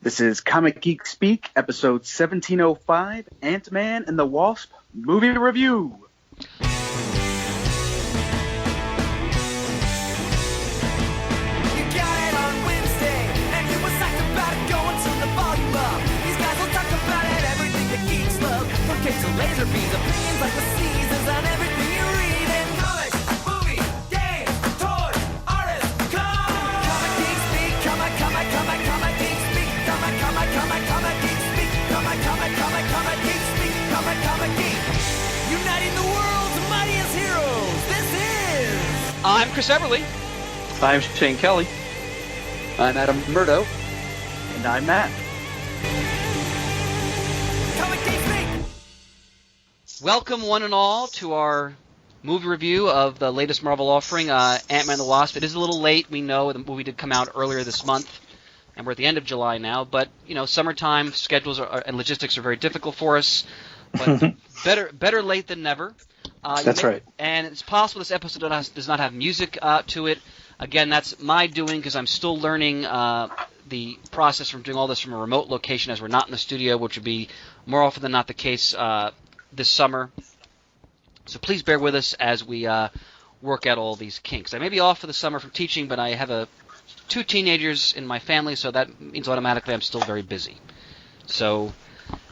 This is Comic Geek Speak, episode 1705, Ant-Man and the Wasp movie review. You got it on Wednesday, and you was psyched about it, going to the volume up. These guys will talk about it, everything that geeks love. From cake to laser beams, opinions like the seasons, on everything you read in comics, movies, games, toys, artists, Comic Geek Speak, Comic Geek Speak, Comic Geek Speak, Comic Geek Speak, Comic Geek. Uniting the world's mightiest heroes. This is... I'm Chris Everly. I'm Shane Kelly. I'm Adam Murdo. And I'm Matt. Comic Geek Speak. Welcome, one and all, to our movie review of the latest Marvel offering, Ant-Man and the Wasp. It is a little late. We know the movie did come out earlier this month, and we're at the end of July now. But, you know, summertime schedules and logistics are very difficult for us. But better late than never. That's right. And it's possible this episode does not have music to it. Again, that's my doing because I'm still learning the process from doing all this from a remote location as we're not in the studio, which would be more often than not the case this summer. So please bear with us as we work out all these kinks. I may be off for the summer from teaching, but I have two teenagers in my family, so that means automatically I'm still very busy. So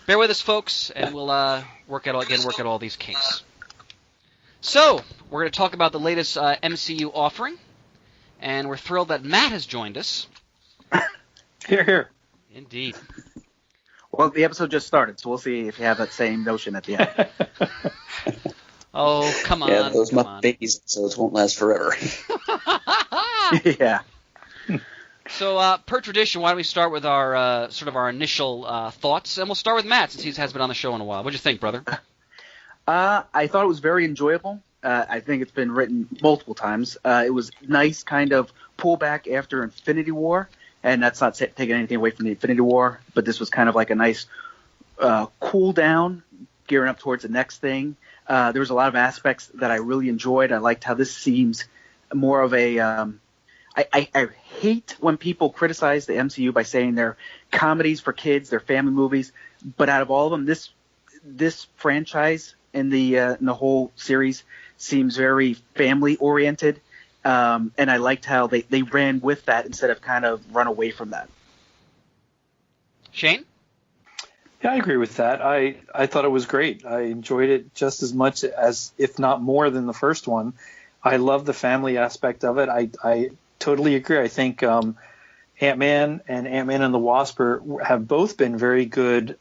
bear with us, folks, and we'll work out all these kinks. So we're going to talk about the latest MCU offering, and we're thrilled that Matt has joined us. Here, here. Indeed. Well, the episode just started, so we'll see if you have that same notion at the end. Oh, come on. Yeah, those come babies episodes won't last forever. Yeah. So, per tradition, why don't we start with our sort of our initial thoughts, and we'll start with Matt since he has been on the show in a while. What'd you think, brother? I thought it was very enjoyable. I think it's been written multiple times. It was nice kind of pullback after Infinity War, and that's not taking anything away from the Infinity War, but this was kind of like a nice cool down, gearing up towards the next thing. There was a lot of aspects that I really enjoyed. I liked how this seems more of a I hate when people criticize the MCU by saying they're comedies for kids, they're family movies, but out of all of them, this franchise in the whole series seems very family oriented, and I liked how they ran with that instead of kind of run away from that. Shane? Yeah, I agree with that. I thought it was great. I enjoyed it just as much as, if not more, than the first one. I love the family aspect of it. I totally agree. I think Ant-Man and Ant-Man and the Wasp have both been very good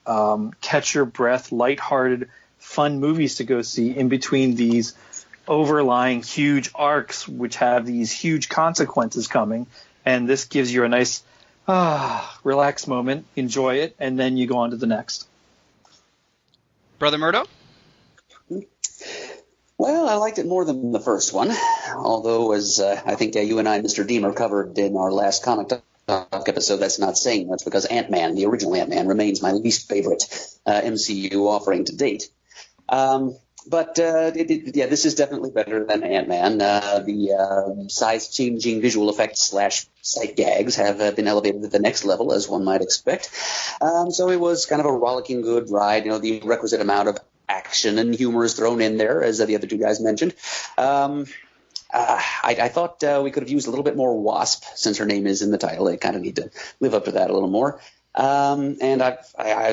catch your breath, lighthearted, fun movies to go see in between these overlying huge arcs which have these huge consequences coming. And this gives you a nice relaxed moment, enjoy it, and then you go on to the next. Brother Murdo? Well, I liked it more than the first one, although, as I think you and I, Mr. Deemer, covered in our last Comic Talk episode, that's not saying much because Ant-Man, the original Ant-Man, remains my least favorite MCU offering to date. But this is definitely better than Ant-Man. The size-changing visual effects / sight gags have been elevated to the next level, as one might expect. So it was kind of a rollicking good ride. You know, the requisite amount of action and humor is thrown in there, as the other two guys mentioned. I thought we could have used a little bit more Wasp, since her name is in the title. They kind of need to live up to that a little more. And I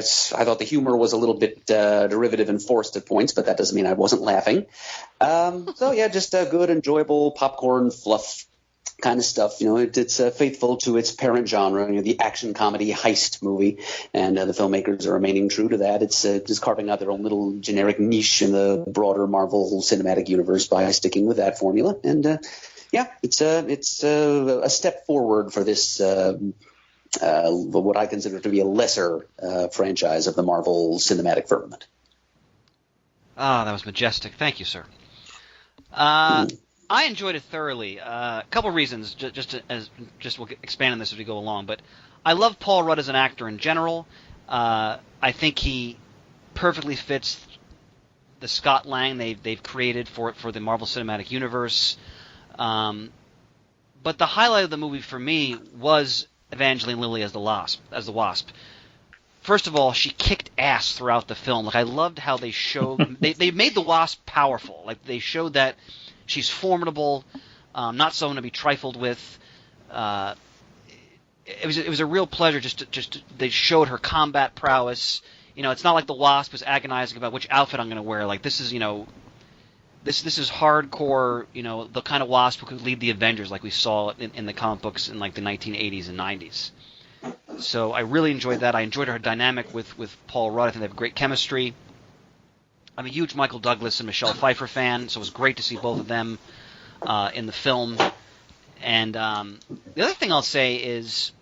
thought the humor was a little bit derivative and forced at points, but that doesn't mean I wasn't laughing. So yeah, just a good, enjoyable popcorn fluff kind of stuff. You know, it's faithful to its parent genre, you know, the action comedy heist movie, and the filmmakers are remaining true to that. It's just carving out their own little generic niche in the broader Marvel cinematic universe by sticking with that formula. And yeah, it's a step forward for this. What I consider to be a lesser franchise of the Marvel cinematic firmament. Ah, that was majestic. Thank you, sir. I enjoyed it thoroughly. A couple reasons, just we'll expand on this as we go along. But I love Paul Rudd as an actor in general. I think he perfectly fits the Scott Lang they've created for the Marvel Cinematic Universe. But the highlight of the movie for me was Evangeline Lilly as the Wasp. First of all, she kicked ass throughout the film. Like, I loved how they showed they made the Wasp powerful. Like, they showed that she's formidable, not someone to be trifled with. It was a real pleasure they showed her combat prowess. You know, it's not like the Wasp was agonizing about which outfit I'm going to wear. Like, this is, you know, this is hardcore, you know, the kind of Wasp who could lead the Avengers like we saw in the comic books in like the 1980s and 90s. So I really enjoyed that. I enjoyed her dynamic with Paul Rudd. I think they have great chemistry. I'm a huge Michael Douglas and Michelle Pfeiffer fan, so it was great to see both of them in the film. And the other thing I'll say is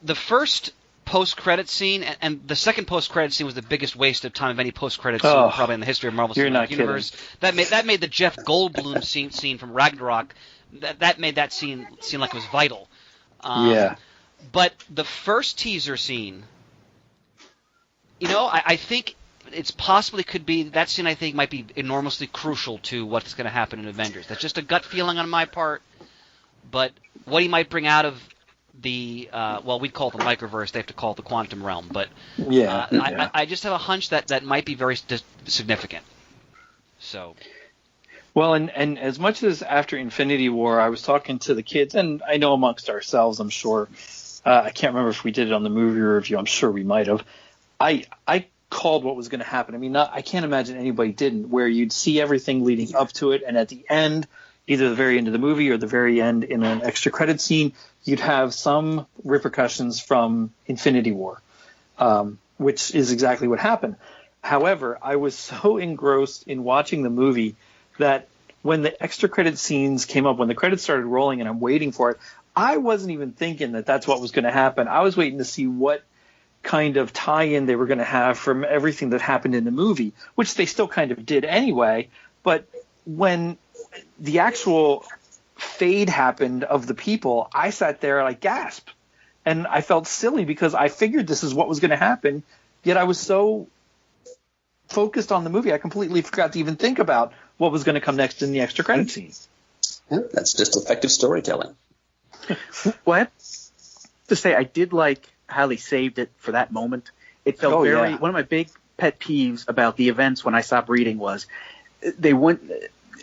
the first post-credit scene and the second post-credit scene was the biggest waste of time of any post-credit scene probably in the history of Marvel Cinematic Universe. That made the Jeff Goldblum scene from Ragnarok. That made that scene seem like it was vital. Yeah. But the first teaser scene, you know, I think it's possibly could be that scene. I think might be enormously crucial to what's going to happen in Avengers. That's just a gut feeling on my part. But what he might bring out of the we'd call it the microverse. They have to call it the quantum realm. But I just have a hunch that might be very significant. So. Well, and as much as after Infinity War, I was talking to the kids, and I know amongst ourselves, I'm sure. I can't remember if we did it on the movie review. I'm sure we might have. I called what was going to happen. I mean, I can't imagine anybody didn't, where you'd see everything leading up to it, and at the end, either the very end of the movie or the very end in an extra credit scene, you'd have some repercussions from Infinity War, which is exactly what happened. However, I was so engrossed in watching the movie that when the extra credit scenes came up, when the credits started rolling and I'm waiting for it, I wasn't even thinking that that's what was going to happen. I was waiting to see what kind of tie-in they were going to have from everything that happened in the movie, which they still kind of did anyway. But when the actual fade happened of the people, I sat there like gasp. And I felt silly because I figured this is what was going to happen, yet I was so focused on the movie, I completely forgot to even think about what was going to come next in the extra credit scene. Yeah, that's just effective storytelling. Well, I have to say, I did like how they saved it for that moment. It felt one of my big pet peeves about the events when I stopped reading was they went.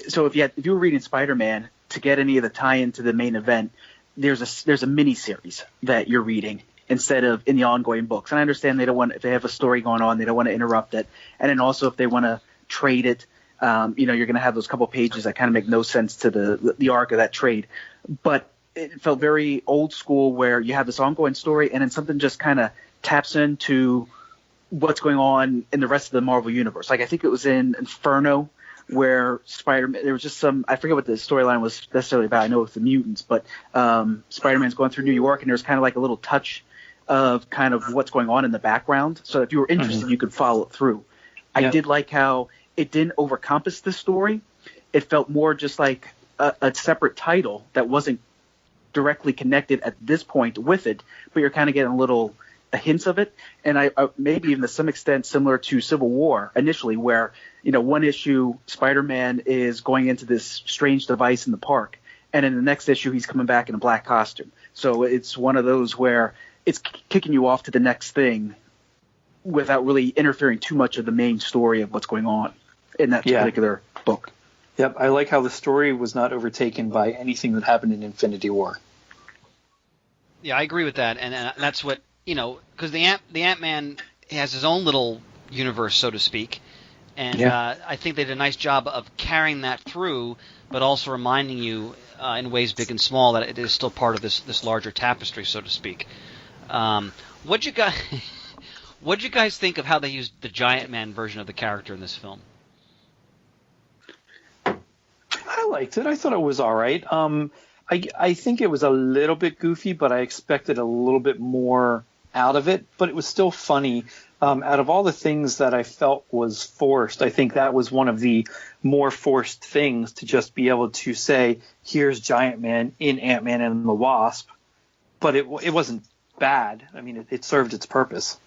So if you were reading Spider-Man, to get any of the tie-in to the main event, there's a mini series that you're reading instead of in the ongoing books. And I understand they don't want, if they have a story going on, they don't want to interrupt it. And then also if they want to trade it, you're going to have those couple pages that kind of make no sense to the arc of that trade. But it felt very old school where you have this ongoing story and then something just kind of taps into what's going on in the rest of the Marvel universe. Like I think it was in Inferno where Spider-Man, there was just some, I forget what the storyline was necessarily about. I know it's the mutants, but Spider-Man's going through New York and there's kind of like a little touch of kind of what's going on in the background. So if you were interested, you could follow it through. Yep. I did like how it didn't overcompass the story. It felt more just like a separate title that wasn't directly connected at this point with it, but you're kind of getting a hints of it. And I maybe even to some extent similar to Civil War initially, where, one issue Spider-Man is going into this strange device in the park, and in the next issue he's coming back in a black costume. So it's one of those where it's kicking you off to the next thing without really interfering too much of the main story of what's going on in that particular book. Yep, I like how the story was not overtaken by anything that happened in Infinity War. Yeah, I agree with that, and that's what, because the Ant-Man has his own little universe, so to speak, and I think they did a nice job of carrying that through, but also reminding you in ways big and small that it is still part of this larger tapestry, so to speak. What'd you guys think of how they used the Giant Man version of the character in this film? I liked it. I thought it was all right. I think it was a little bit goofy, but I expected a little bit more out of it. But it was still funny. Out of all the things that I felt was forced, I think that was one of the more forced things, to just be able to say, here's Giant Man in Ant-Man and the Wasp. But it wasn't bad. I mean, it served its purpose.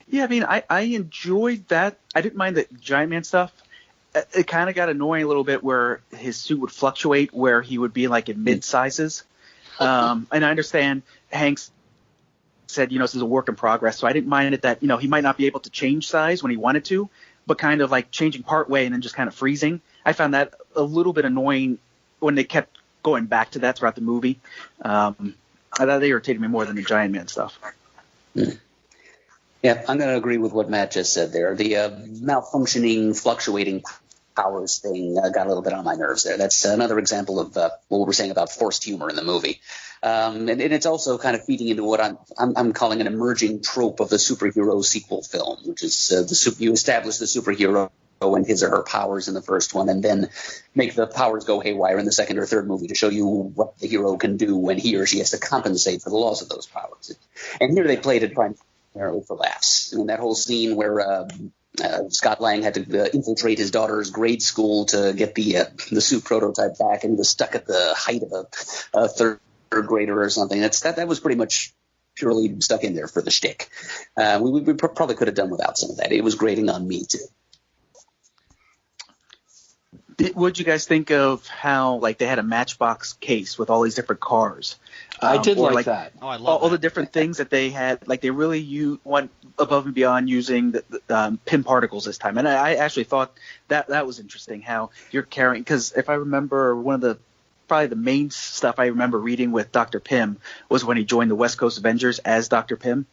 Yeah, I mean, I enjoyed that. I didn't mind the Giant Man stuff. It kind of got annoying a little bit where his suit would fluctuate, where he would be like in mid sizes. And I understand Hanks said, this is a work in progress, so I didn't mind it that, he might not be able to change size when he wanted to, but kind of like changing part way and then just kind of freezing. I found that a little bit annoying when they kept going back to that throughout the movie. I thought they irritated me more than the Giant Man stuff. Yeah, I'm going to agree with what Matt just said there. The malfunctioning, fluctuating powers thing got a little bit on my nerves there. That's another example of what we were saying about forced humor in the movie. And it's also kind of feeding into what I'm calling an emerging trope of the superhero sequel film, which is you establish the superhero and his or her powers in the first one, and then make the powers go haywire in the second or third movie to show you what the hero can do when he or she has to compensate for the loss of those powers. And here they played it primarily for laughs. I mean, that whole scene where Scott Lang had to infiltrate his daughter's grade school to get the suit prototype back, and he was stuck at the height of a third grader or something. That was pretty much purely stuck in there for the shtick. We probably could have done without some of that. It was grating on me too. What did you guys think of how they had a Matchbox case with all these different cars? I did like that. Oh, I love all the different things that they had. They really went above and beyond using the Pym particles this time. And I actually thought that was interesting how you're carrying, because if I remember, probably the main stuff I remember reading with Dr. Pym was when he joined the West Coast Avengers as Dr. Pym.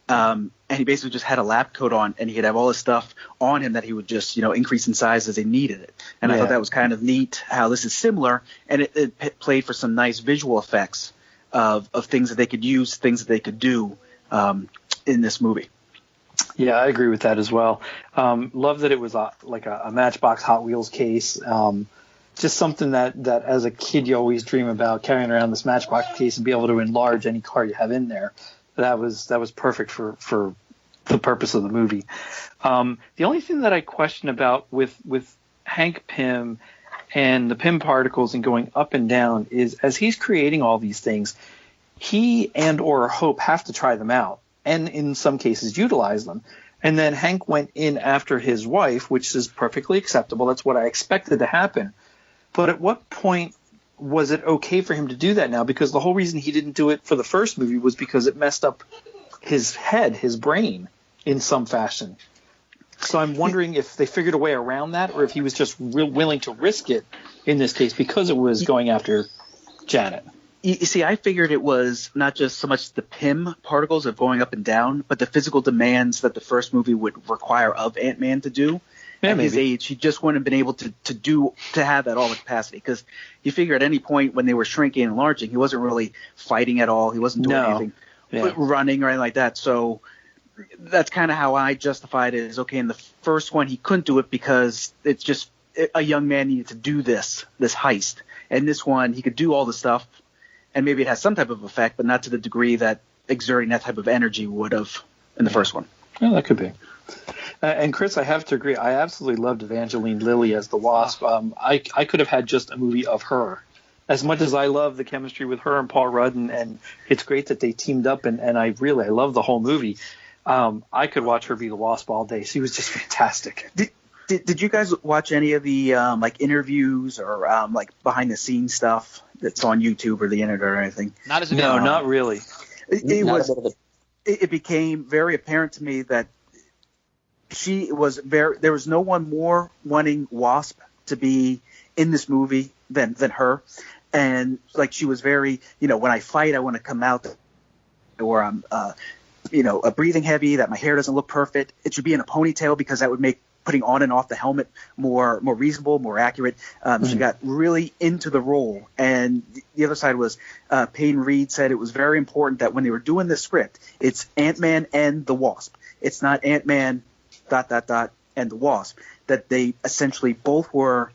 And he basically just had a lab coat on, and he'd have all this stuff on him that he would just, increase in size as they needed it. And I thought that was kind of neat how this is similar, and it played for some nice visual effects of things that they could use, things that they could do in this movie. Yeah, I agree with that as well. Love that it was a Matchbox Hot Wheels case. Just something that as a kid you always dream about, carrying around this Matchbox case and be able to enlarge any car you have in there. That was perfect for the purpose of the movie. The only thing that I question about with Hank Pym and the Pym particles and going up and down is, as he's creating all these things, he and or Hope have to try them out and in some cases utilize them. And then Hank went in after his wife, which is perfectly acceptable. That's what I expected to happen. But at what point was it okay for him to do that now? Because the whole reason he didn't do it for the first movie was because it messed up his head, his brain, in some fashion. So I'm wondering if they figured a way around that, or if he was just willing to risk it in this case because it was going after Janet. You see, I figured it was not just so much the Pym particles of going up and down, but the physical demands that the first movie would require of Ant-Man to do. At his age, he just wouldn't have been able to have that all the capacity, because you figure at any point when they were shrinking and enlarging, he wasn't really fighting at all. He wasn't doing anything, running or anything like that. So that's kind of how I justified it. Is okay, in the first one he couldn't do it because it's just a young man needed to do this heist, and this one he could do all the stuff, and maybe it has some type of effect, but not to the degree that exerting that type of energy would have in the first one. Yeah, that could be. And Chris, I have to agree. I absolutely loved Evangeline Lilly as the Wasp. I could have had just a movie of her. As much as I love the chemistry with her and Paul Rudd, and it's great that they teamed up, and I love the whole movie. I could watch her be the Wasp all day. She was just fantastic. Did you guys watch any of the interviews or behind the scenes stuff that's on YouTube or the internet or anything? Not as a No, not really. It became very apparent to me that there was no one more wanting Wasp to be in this movie than her. And she was very, when I fight, I want to come out, or I'm, breathing heavy, that my hair doesn't look perfect. It should be in a ponytail because that would make putting on and off the helmet more reasonable, more accurate. She got really into the role. And the other side was Peyton Reed said it was very important that when they were doing the script, it's Ant-Man and the Wasp. It's not Ant-Man ... and the Wasp, that they essentially both were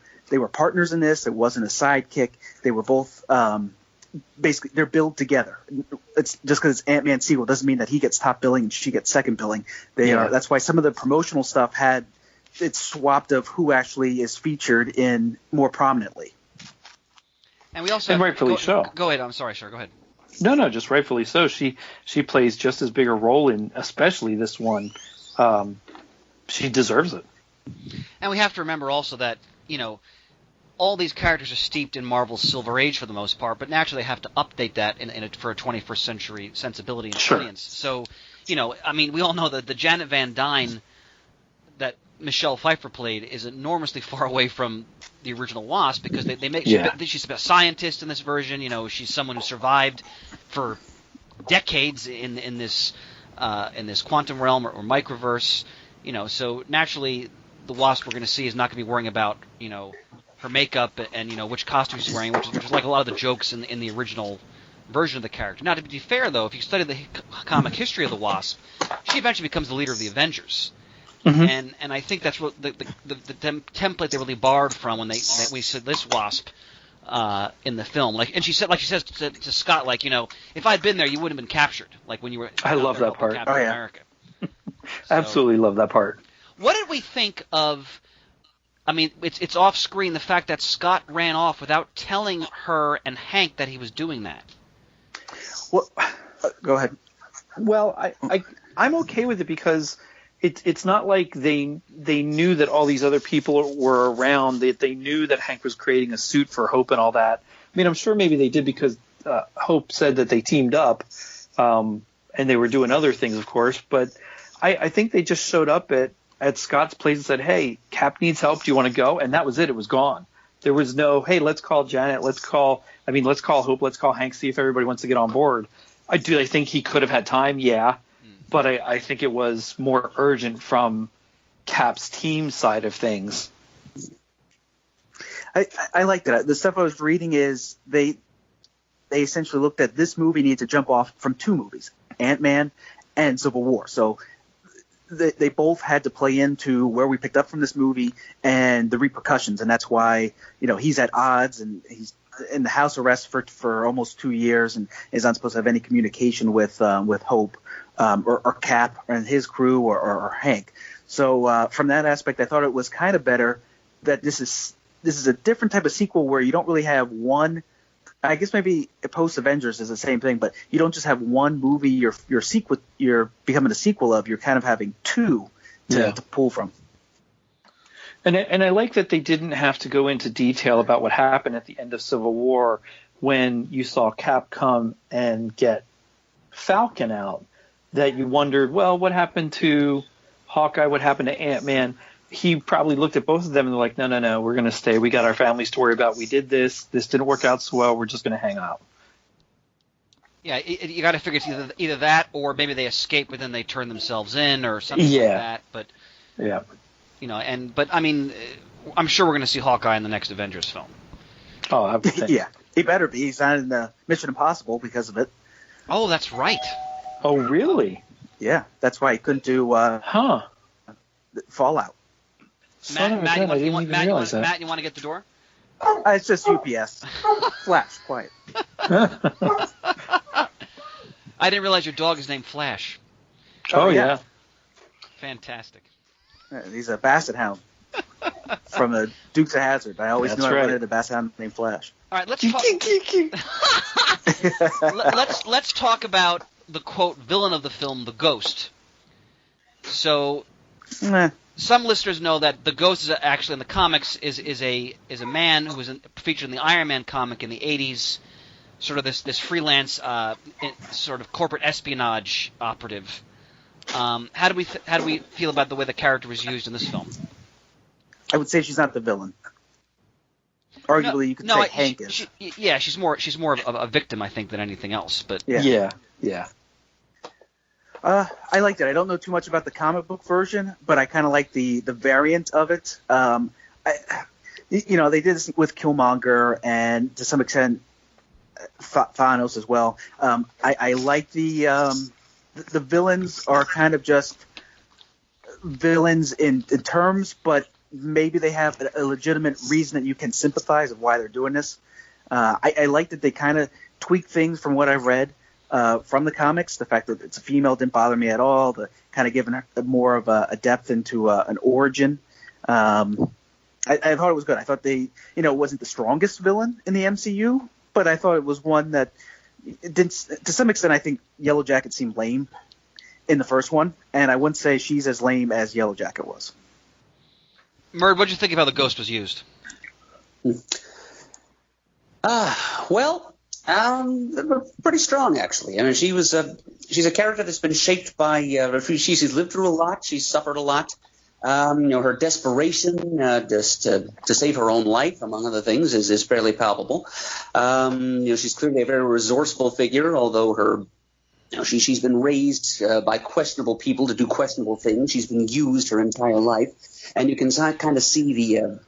partners in this. It wasn't a sidekick. They were both basically they're billed together. It's just because it's Ant-Man sequel doesn't mean that he gets top billing and she gets second billing. That's why some of the promotional stuff had it's swapped of who actually is featured in more prominently. And we also rightfully so. Go ahead. I'm sorry, sir. Go ahead. No, just rightfully so. She plays just as big a role in, especially this one. She deserves it. And we have to remember also that, all these characters are steeped in Marvel's Silver Age for the most part, but naturally they have to update that for a 21st century sensibility and audience. So, I mean, we all know that the Janet Van Dyne that Michelle Pfeiffer played is enormously far away from the original Wasp, because they make she's a scientist in this version. She's someone who survived for decades in this quantum realm or microverse. So naturally the Wasp we're going to see is not going to be worrying about her makeup and which costume she's wearing, which is like a lot of the jokes in the original version of the character. Now, to be fair though, if you study the comic history of the Wasp, she eventually becomes the leader of the Avengers. Mm-hmm. And I think that's what the template they really borrowed from when we said this Wasp in the film. She says to Scott, if I'd been there, you wouldn't have been captured. Like when you were. I love that part. Captain America. Absolutely love that part. What did we think of? I mean, it's off screen, the fact that Scott ran off without telling her and Hank that he was doing that. Well, go ahead. Well, I'm okay with it because it's not like they knew that all these other people were around. They knew that Hank was creating a suit for Hope and all that. I mean, I'm sure maybe they did because Hope said that they teamed up, and they were doing other things, of course. But I think they just showed up at Scott's place and said, "Hey, Cap needs help. Do you want to go?" And that was it. It was gone. There was no, "Hey, let's call Janet. Let's call Hope. Let's call Hank. See if everybody wants to get on board." I think he could have had time. Yeah. But I think it was more urgent from Cap's team side of things. I liked it. The stuff I was reading is they essentially looked at this movie needed to jump off from two movies, Ant-Man and Civil War. So they both had to play into where we picked up from this movie and the repercussions, and that's why he's at odds and he's in the house arrest for almost 2 years and is not supposed to have any communication with Hope. Or Cap and his crew or Hank. So from that aspect, I thought it was kind of better that this is a different type of sequel where you don't really have one. I guess maybe post Avengers is the same thing, but you don't just have one movie you're becoming a sequel of. You're kind of having two to pull from. And I like that they didn't have to go into detail about what happened at the end of Civil War when you saw Cap come and get Falcon out. That you wondered, well, what happened to Hawkeye? What happened to Ant-Man? He probably looked at both of them and they're like, no, we're going to stay. We got our families to worry about. We did this. This didn't work out so well. We're just going to hang out. Yeah, you got to figure it's either that or maybe they escape but then they turn themselves in or something like that. But yeah, but I mean, I'm sure we're going to see Hawkeye in the next Avengers film. Oh, I would think. Yeah, he better be. He's not in the Mission Impossible because of it. Oh, that's right. Oh, really? Yeah, that's why he couldn't do Fallout. Matt, you want to get the door? It's just UPS. Flash, quiet. I didn't realize your dog is named Flash. Oh, yeah. Fantastic. He's a Basset Hound from the Dukes of Hazzard. I always knew I wanted a Basset Hound named Flash. All right, let's talk. Let's talk about the quote villain of the film, the Ghost. So, some listeners know that the Ghost is actually in the comics is a man who was featured in the Iron Man comic in the 80s, sort of this freelance sort of corporate espionage operative. How do we feel about the way the character was used in this film? I would say she's not the villain. Arguably, you could say Hank is. She's more of a victim, I think, than anything else. But yeah. I liked it. I don't know too much about the comic book version, but I kind of like the variant of it. They did this with Killmonger and to some extent Thanos as well. I like the villains are kind of just villains in terms, but maybe they have a legitimate reason that you can sympathize of why they're doing this. I like that they kind of tweak things from what I've read. From the comics, the fact that it's a female didn't bother me at all. The kind of giving her more of a depth into an origin. I thought it was good. I thought it wasn't the strongest villain in the MCU, but I thought it was one that didn't. To some extent, I think Yellow Jacket seemed lame in the first one, and I wouldn't say she's as lame as Yellow Jacket was. Murd, what did you think of how the Ghost was used? Well, pretty strong, actually. I mean, she's a character that's been shaped by, she's lived through a lot, she's suffered a lot. Her desperation just to save her own life, among other things, is fairly palpable. She's clearly a very resourceful figure, although she's been raised by questionable people to do questionable things. She's been used her entire life, and you can kind of see the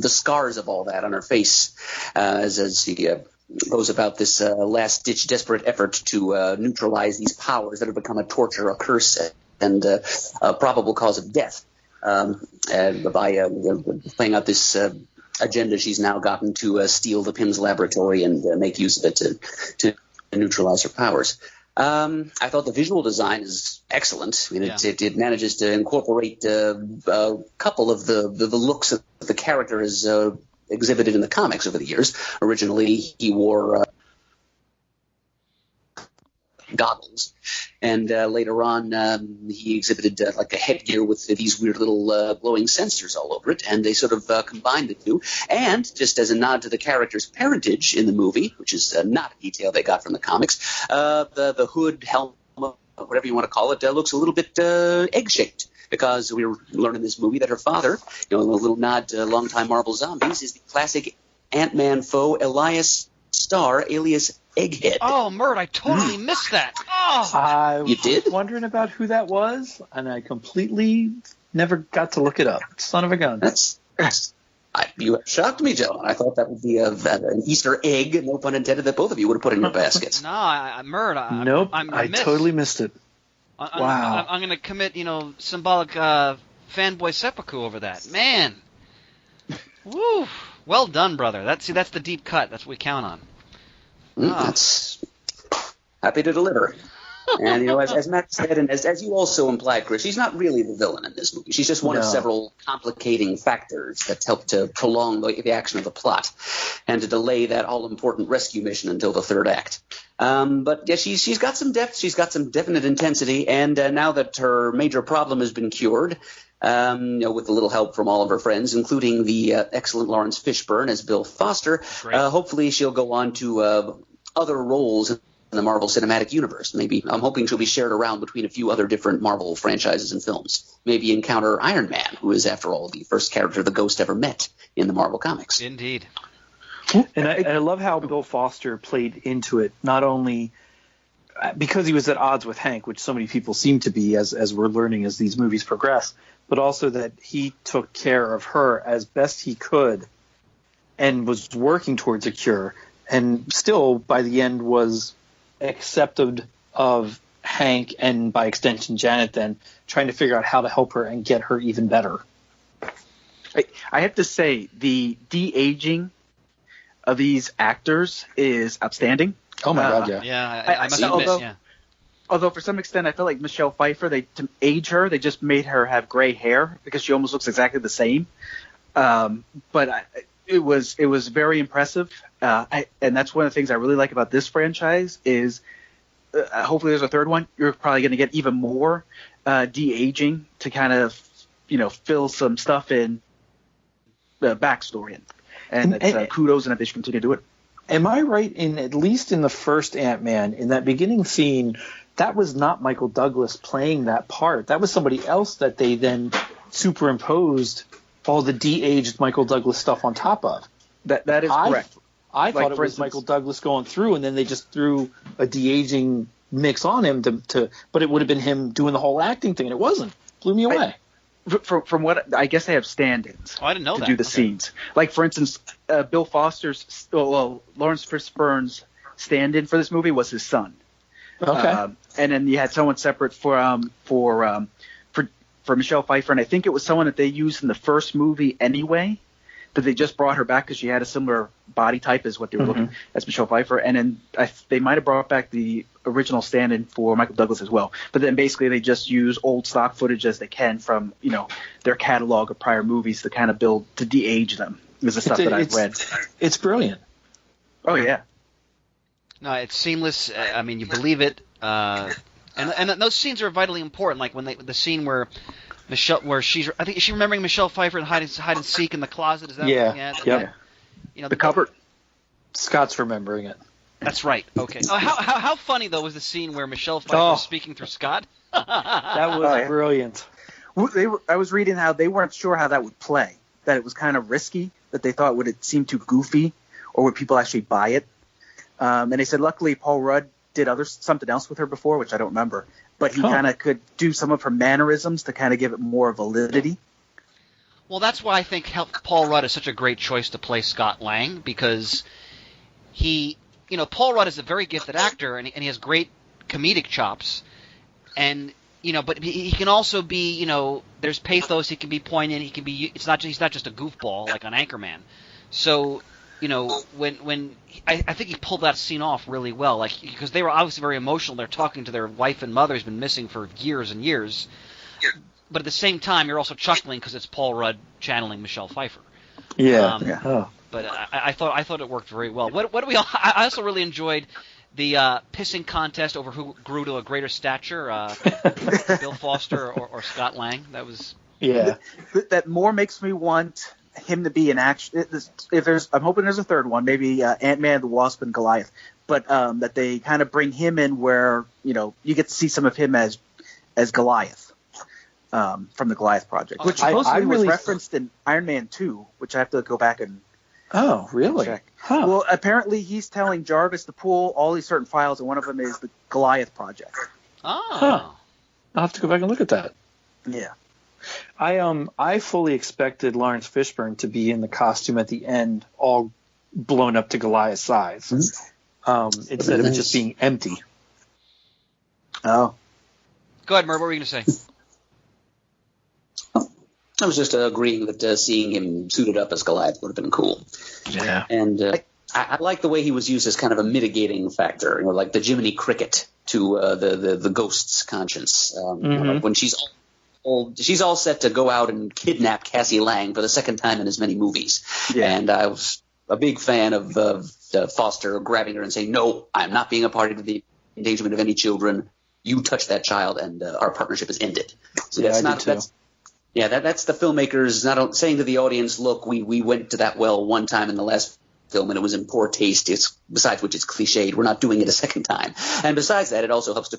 scars of all that on her face as she goes about this last-ditch desperate effort to neutralize these powers that have become a torture, a curse, and a probable cause of death. By playing out this agenda she's now gotten to steal the Pym's laboratory and make use of it to neutralize her powers. I thought the visual design is excellent. I mean, it manages to incorporate a couple of the looks that the character has exhibited in the comics over the years. Originally, he wore goggles, and later on he exhibited like a headgear with these weird little glowing sensors all over it, and they sort of combined the two. And just as a nod to the character's parentage in the movie, which is not a detail they got from the comics, the hood, helmet, whatever you want to call it, looks a little bit egg-shaped, because we were learning in this movie that her father, a little nod to longtime Marvel Zombies, is the classic Ant-Man foe Elias Starr, alias Egghead. Oh, Mert, I totally missed that. Oh, I You did? was wondering about who that was, and I completely never got to look it up. Son of a gun. You have shocked me, gentlemen. I thought that would be an Easter egg, no pun intended, that both of you would have put in your baskets. no, Mert, Nope, I I totally missed it. Wow. I'm going to commit, symbolic fanboy seppuku over that. Man. Woo. Well done, brother. That's the deep cut. That's what we count on. That's happy to deliver. And, as Matt said, and as you also implied, Chris, she's not really the villain in this movie. She's just one of several complicating factors that help to prolong the action of the plot and to delay that all-important rescue mission until the third act. But yeah, she's got some depth. She's got some definite intensity. And now that her major problem has been cured, with a little help from all of her friends, including the excellent Lawrence Fishburne as Bill Foster, hopefully she'll go on to other roles in the Marvel Cinematic Universe. Maybe I'm hoping she'll be shared around between a few other different Marvel franchises and films. Maybe encounter Iron Man, who is, after all, the first character the Ghost ever met in the Marvel comics. Indeed. And I love how Bill Foster played into it, not only because he was at odds with Hank, which so many people seem to be as we're learning as these movies progress, but also that he took care of her as best he could and was working towards a cure, and still by the end was accepted of Hank and by extension Janet, then trying to figure out how to help her and get her even better. I have to say the de-aging of these actors is outstanding. Oh my God, yeah. Yeah, I must admit, Although for some extent I feel like Michelle Pfeiffer, to age her, they just made her have gray hair because she almost looks exactly the same. But it was very impressive, and that's one of the things I really like about this franchise is hopefully there's a third one. You're probably going to get even more de-aging to kind of fill some stuff in the backstory, and kudos, and that they should continue to do it. Am I right in, at least in the first Ant-Man, in that beginning scene, that was not Michael Douglas playing that part. That was somebody else that they then superimposed all the de-aged Michael Douglas stuff on top of. That is correct. I thought it was Michael Douglas going through, and then they just threw a de-aging mix on him but it would have been him doing the whole acting thing, and it wasn't. Blew me away. From what I guess they have stand-ins. Oh, I didn't know to do the scenes. Like for instance, Bill Foster's, Lawrence Fishburne's stand-in for this movie was his son. Okay. And then you had someone separate for Michelle Pfeiffer, and I think it was someone that they used in the first movie anyway, but they just brought her back because she had a similar body type as what they were looking as Michelle Pfeiffer, and then they might have brought back the original stand-in for Michael Douglas as well. But then basically they just use old stock footage as they can from their catalog of prior movies to kind of build to de-age them. Is the stuff that I've read. It's brilliant. Oh yeah. No, it's seamless. I mean, you believe it. And those scenes are vitally important. Like when the scene where Michelle, where I think is she remembering Michelle Pfeiffer in hide and seek in the closet? Is that Yep. The cupboard. Scott's remembering it. That's right. Okay. How funny though was the scene where Michelle Pfeiffer was speaking through Scott? That was brilliant. I was reading how they weren't sure how that would play. That it was kind of risky. That they thought would it seem too goofy, or would people actually buy it? And they said luckily Paul Rudd did something else with her before, which I don't remember. But he kind of could do some of her mannerisms to kind of give it more validity. Well, that's why I think Paul Rudd is such a great choice to play Scott Lang, because Paul Rudd is a very gifted actor, and he has great comedic chops, and but he can also be, there's pathos. He can be poignant. He's not just a goofball like on Anchorman. So, when I think he pulled that scene off really well, like because they were obviously very emotional. They're talking to their wife and mother who's been missing for years and years. But at the same time, you're also chuckling because it's Paul Rudd channeling Michelle Pfeiffer. Yeah. But I thought it worked very well. What do we all? I also really enjoyed the pissing contest over who grew to a greater stature, Bill Foster or Scott Lang. That was that more makes me want him to be in action. I'm hoping there's a third one, maybe Ant-Man, the Wasp, and Goliath. But that they kind of bring him in where you get to see some of him as Goliath. From the Goliath Project, which supposedly was referenced in Iron Man 2, which I have to go back and check. Huh. Well, apparently he's telling Jarvis to pull all these certain files, and one of them is the Goliath Project. I'll have to go back and look at that. Yeah. I fully expected Lawrence Fishburne to be in the costume at the end, all blown up to Goliath's size, instead of it just being empty. Oh. Go ahead, Merv. What were you going to say? I was just agreeing that seeing him suited up as Goliath would have been cool. Yeah. And I like the way he was used as kind of a mitigating factor, like the Jiminy Cricket to the ghost's conscience. Like when she's all set to go out and kidnap Cassie Lang for the second time in as many movies. Yeah. And I was a big fan of Foster grabbing her and saying, "No, I'm not being a party to the endangerment of any children. You touch that child, and our partnership is ended." So that's the filmmakers not saying to the audience, "Look, we went to that well one time in the last film, and it was in poor taste. Besides which it's cliched. We're not doing it a second time." And besides that, it also helps to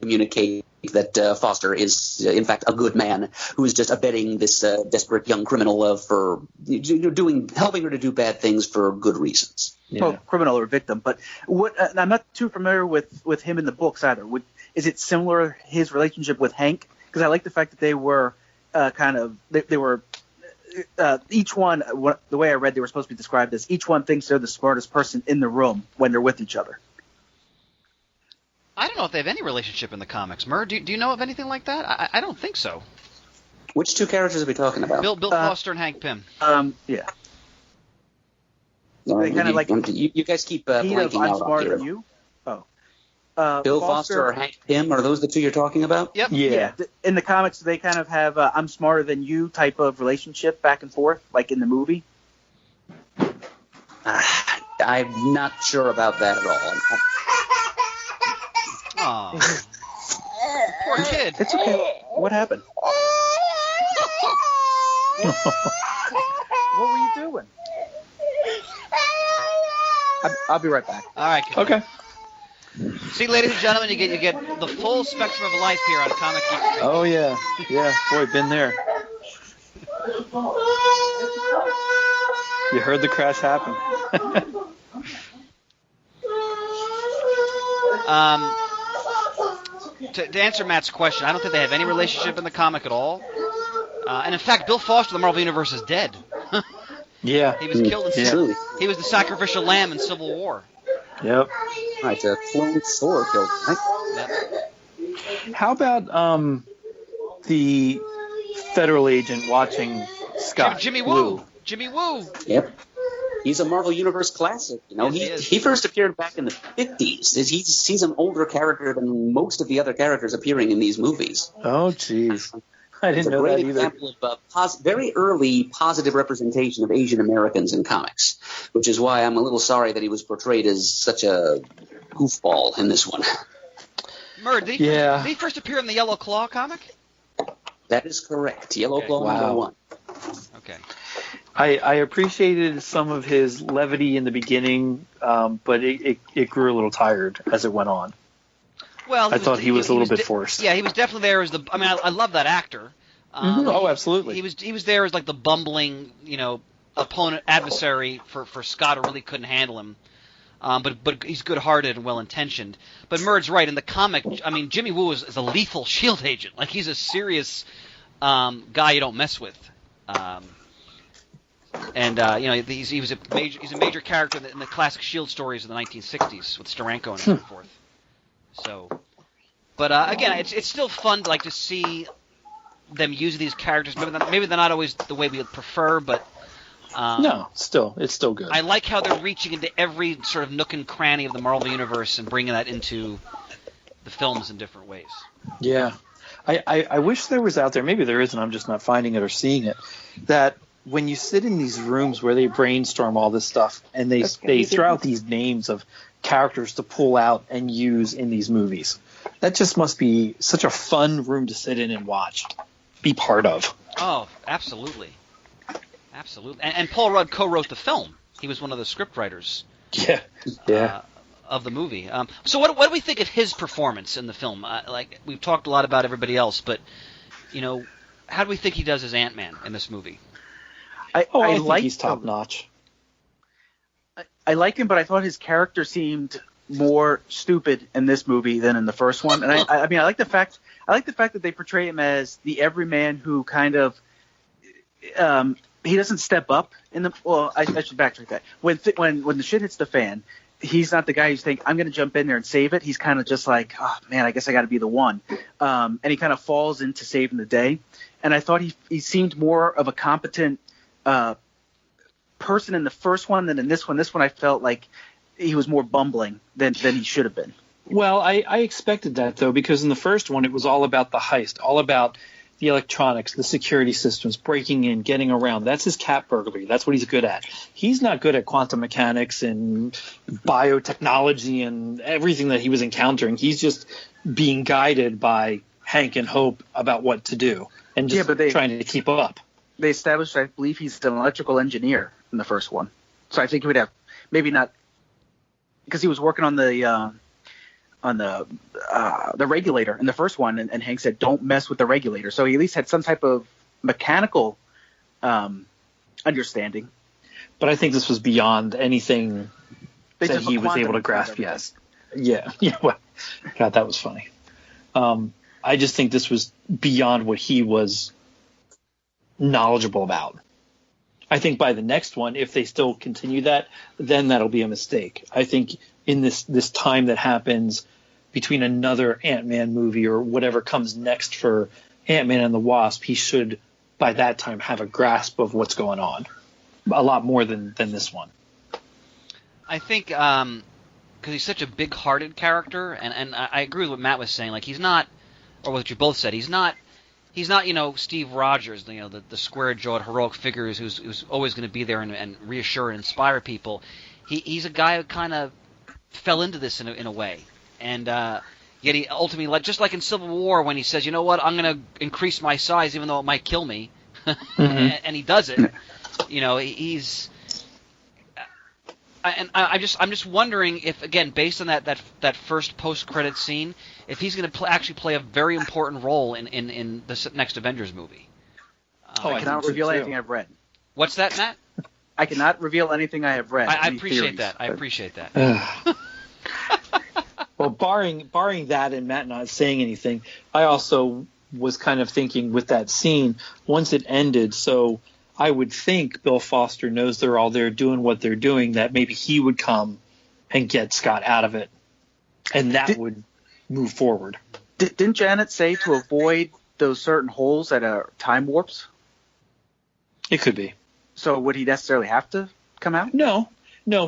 communicate that Foster is, in fact, a good man who is just abetting this desperate young criminal for helping her to do bad things for good reasons. Yeah. Well, criminal or victim. But I'm not too familiar with him in the books either. Is it similar, his relationship with Hank? Because I like the fact that they were they were each one, the way I read, they were supposed to be described as each one thinks they're the smartest person in the room when they're with each other. I don't know if they have any relationship in the comics. Mur, do you know of anything like that? I don't think so. Which two characters are we talking about? Bill Foster and Hank Pym. Yeah. They kind of like you guys keep blanking out smarter here. Than you? Bill Foster or Hank Pym, are those the two you're talking about? Yep. Yeah. In the comics, they kind of have I'm smarter than you type of relationship back and forth, like in the movie. I'm not sure about that at all. Aw. Poor kid. It's okay. What happened? What were you doing? I'll be right back. All right. Kid. Okay. See, ladies and gentlemen, you get the full spectrum of life here on Comic Geeks. Oh yeah, boy, been there. You heard the crash happen. To answer Matt's question, I don't think they have any relationship in the comic at all. And in fact, Bill Foster, the Marvel Universe, is dead. Yeah. He was killed in Truly. He was the sacrificial lamb in Civil War. Yep. Right, clone Thor killed him, right? Yep. How about the federal agent watching Scott? Jimmy Woo. Jimmy Woo. Yep. He's a Marvel Universe classic. Yes, he first appeared back in the 50s. He's an older character than most of the other characters appearing in these movies. Oh, jeez. I didn't know that either. It's a great example of very early positive representation of Asian Americans in comics, which is why I'm a little sorry that he was portrayed as such a goofball in this one. Murd, did he first appear in the Yellow Claw comic? That is correct. Yellow Okay. Claw number 1. Okay. I appreciated some of his levity in the beginning, but it grew a little tired as it went on. Well, I thought he was a little bit forced. Yeah, he was definitely there as the. I mean, I love that actor. Oh, absolutely. He was there as like the bumbling, opponent adversary for Scott, who really couldn't handle him. But he's good-hearted and well-intentioned. But Murd's right. In the comic, I mean, Jimmy Woo is a lethal shield agent. Like, he's a serious guy you don't mess with. He's a major character in the classic Shield stories of the 1960s with Steranko and so forth. So, but again, it's still fun to see them using these characters. Maybe they're not always the way we would prefer, but no, it's still good. I like how they're reaching into every sort of nook and cranny of the Marvel universe and bringing that into the films in different ways. Yeah, I wish there was out there. Maybe there isn't. I'm just not finding it or seeing it. That when you sit in these rooms where they brainstorm all this stuff and they throw out these names of characters to pull out and use in these movies, that just must be such a fun room to sit in and watch, be part of. Oh, absolutely. Absolutely. And Paul Rudd co-wrote the film. He was one of the scriptwriters. Yeah. Of the movie. So what do we think of his performance in the film? We've talked a lot about everybody else, but how do we think he does as Ant-Man in this movie? I think he's top notch. I like him, but I thought his character seemed more stupid in this movie than in the first one. And I mean, I like the fact that they portray him as the everyman who kind of he doesn't step up in the. Well, I should backtrack that. When the shit hits the fan, he's not the guy who's thinking, I'm going to jump in there and save it. He's kind of just like, oh man, I guess I got to be the one. And he kind of falls into saving the day. And I thought he seemed more of a competent person in the first one than in this one. This one I felt like he was more bumbling than he should have been. Well, I expected that, though, because in the first one it was all about the heist, all about the electronics, the security systems, breaking in, getting around. That's his cat burglary. That's what he's good at. He's not good at quantum mechanics and biotechnology and everything that he was encountering. He's just being guided by Hank and Hope about what to do and just trying to keep up. They established, I believe, he's an electrical engineer in the first one. So I think he would have maybe not, because he was working on the regulator in the first one, and Hank said, "Don't mess with the regulator." So he at least had some type of mechanical understanding. But I think this was beyond anything that he was able to grasp. Yes, yeah. Well, God, that was funny. I just think this was beyond what he was knowledgeable about. I think by the next one, if they still continue that, then that'll be a mistake. I think in this time that happens between another Ant-Man movie or whatever comes next for Ant-Man and the Wasp, he should by that time have a grasp of what's going on a lot more than this one. I think because he's such a big-hearted character, and I agree with what Matt was saying. Like, he's not, or what you both said, he's not Steve Rogers, the square-jawed heroic figure who's always going to be there and reassure and inspire people. He's a guy who kind of fell into this in a way, and yet he ultimately, just like in Civil War, when he says, "You know what? I'm going to increase my size, even though it might kill me," and he does it. He's. I'm just wondering if, again, based on that first post-credit scene, if he's going to actually play a very important role in the next Avengers movie. I cannot reveal anything I've read. What's that, Matt? I cannot reveal anything I have read. I appreciate that. I appreciate that. Well, barring that and Matt not saying anything, I also was kind of thinking with that scene, once it ended, so I would think Bill Foster knows they're all there doing what they're doing, that maybe he would come and get Scott out of it, and that would move forward. Didn't Janet say to avoid those certain holes that are time warps? It could be. So would he necessarily have to come out? No,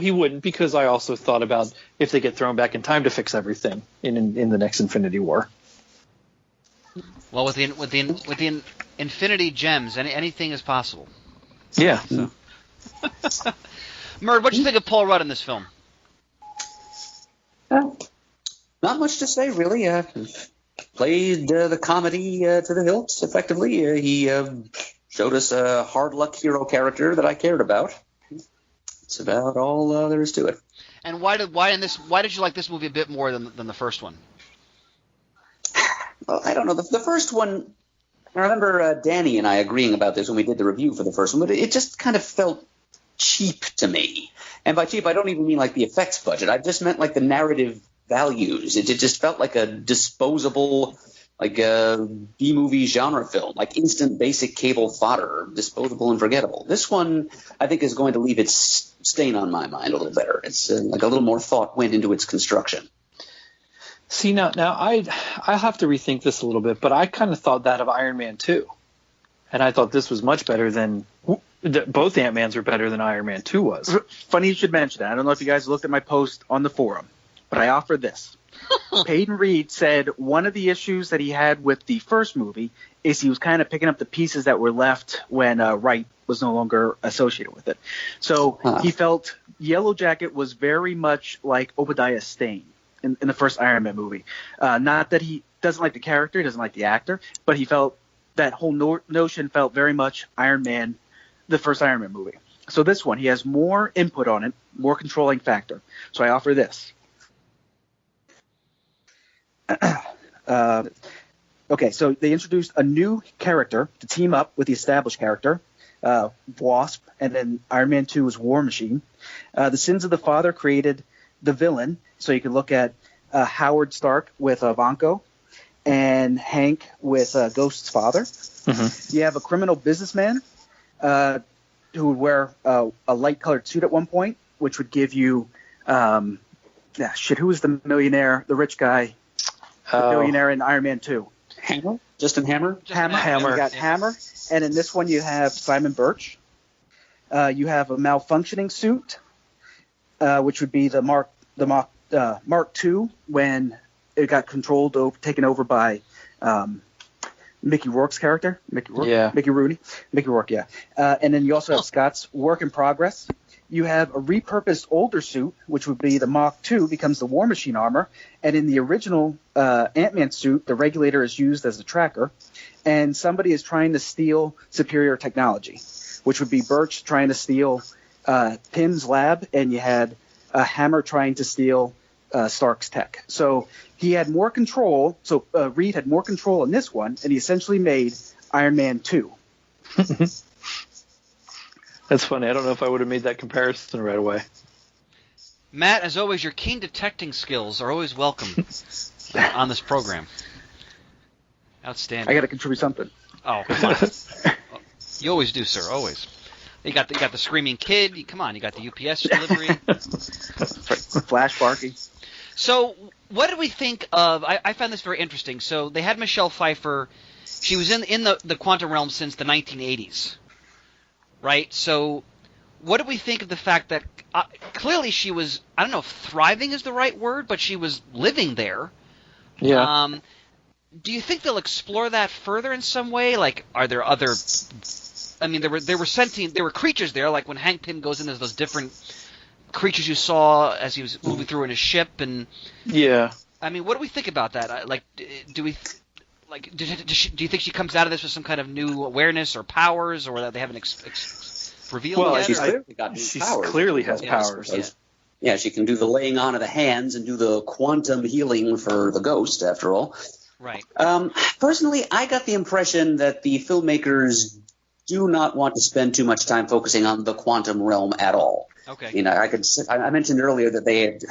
he wouldn't, because I also thought about if they get thrown back in time to fix everything in the next Infinity War. Well, with the Infinity Gems, anything is possible. Yeah. So. Murd, what did you think of Paul Rudd in this film? Not much to say, really. played the comedy to the hilt effectively. He showed us a hard luck hero character that I cared about. It's about all there is to it. And why did you like this movie a bit more than the first one? Well, I don't know. The first one, I remember Danny and I agreeing about this when we did the review for the first one, but it just kind of felt cheap to me. And by cheap, I don't even mean like the effects budget. I just meant like the narrative values. It just felt like a disposable, like a B-movie genre film, like instant basic cable fodder, disposable and forgettable. This one, I think, is going to leave its stain on my mind a little better. It's like a little more thought went into its construction. See, now I have to rethink this a little bit, but I kind of thought that of Iron Man 2. And I thought this was much better than both Ant-Mans were better than Iron Man 2 was. Funny you should mention that. I don't know if you guys looked at my post on the forum, but I offered this. Peyton Reed said one of the issues that he had with the first movie is he was kind of picking up the pieces that were left when Wright was no longer associated with it. So he felt Yellow Jacket was very much like Obadiah Stane in the first Iron Man movie. Not that he doesn't like the character, he doesn't like the actor, but he felt that whole notion felt very much Iron Man, the first Iron Man movie. So this one, he has more input on it, more controlling factor. So I offer this. Okay, so they introduced a new character to team up with the established character, Wasp, and then Iron Man 2 was War Machine. The sins of the father created the villain, so you can look at Howard Stark with Vanko and Hank with Ghost's father. Mm-hmm. You have a criminal businessman who would wear a light-colored suit at one point, which would give you who was the millionaire, the rich guy, the billionaire in Iron Man 2? Hammer? Justin Hammer? Hammer. You got Hammer. And in this one, you have Simon Birch. You have a malfunctioning suit, which would be the Mark II when it got taken over by Mickey Rourke's character. Mickey Rourke, yeah. And then you also have Scott's work in progress. You have a repurposed older suit, which would be the Mach 2, becomes the War Machine armor. And in the original Ant-Man suit, the regulator is used as a tracker. And somebody is trying to steal superior technology, which would be Birch trying to steal Pym's lab, and you had Hammer trying to steal Stark's tech. So he had more control. So Reed had more control in this one, and he essentially made Iron Man 2. That's funny. I don't know if I would have made that comparison right away. Matt, as always, your keen detecting skills are always welcome on this program. Outstanding. I got to contribute something. Oh, come on. You always do, sir. Always. You got the screaming kid. Come on, you got the UPS delivery. Flash barking. So, what did we think of? I found this very interesting. So they had Michelle Pfeiffer. She was in the quantum realm since the 1980s. Right? So what did we think of the fact that clearly she was, I don't know if thriving is the right word, but she was living there. Yeah. Do you think they'll explore that further in some way? Like, are there other... I mean, there were sentient... There were creatures there, like when Hank Pym goes in, there's those different creatures you saw as he was moving through in his ship, and... Yeah. I mean, what do we think about that? Like, do we... Like, do you think she comes out of this with some kind of new awareness or powers, or that they haven't revealed well, yet? She's clearly got new powers. Clearly has powers. Yeah, she can do the laying on of the hands and do the quantum healing for the ghost, after all. Right. Personally, I got the impression that the filmmakers do not want to spend too much time focusing on the quantum realm at all. Okay. You know, I mentioned earlier that they had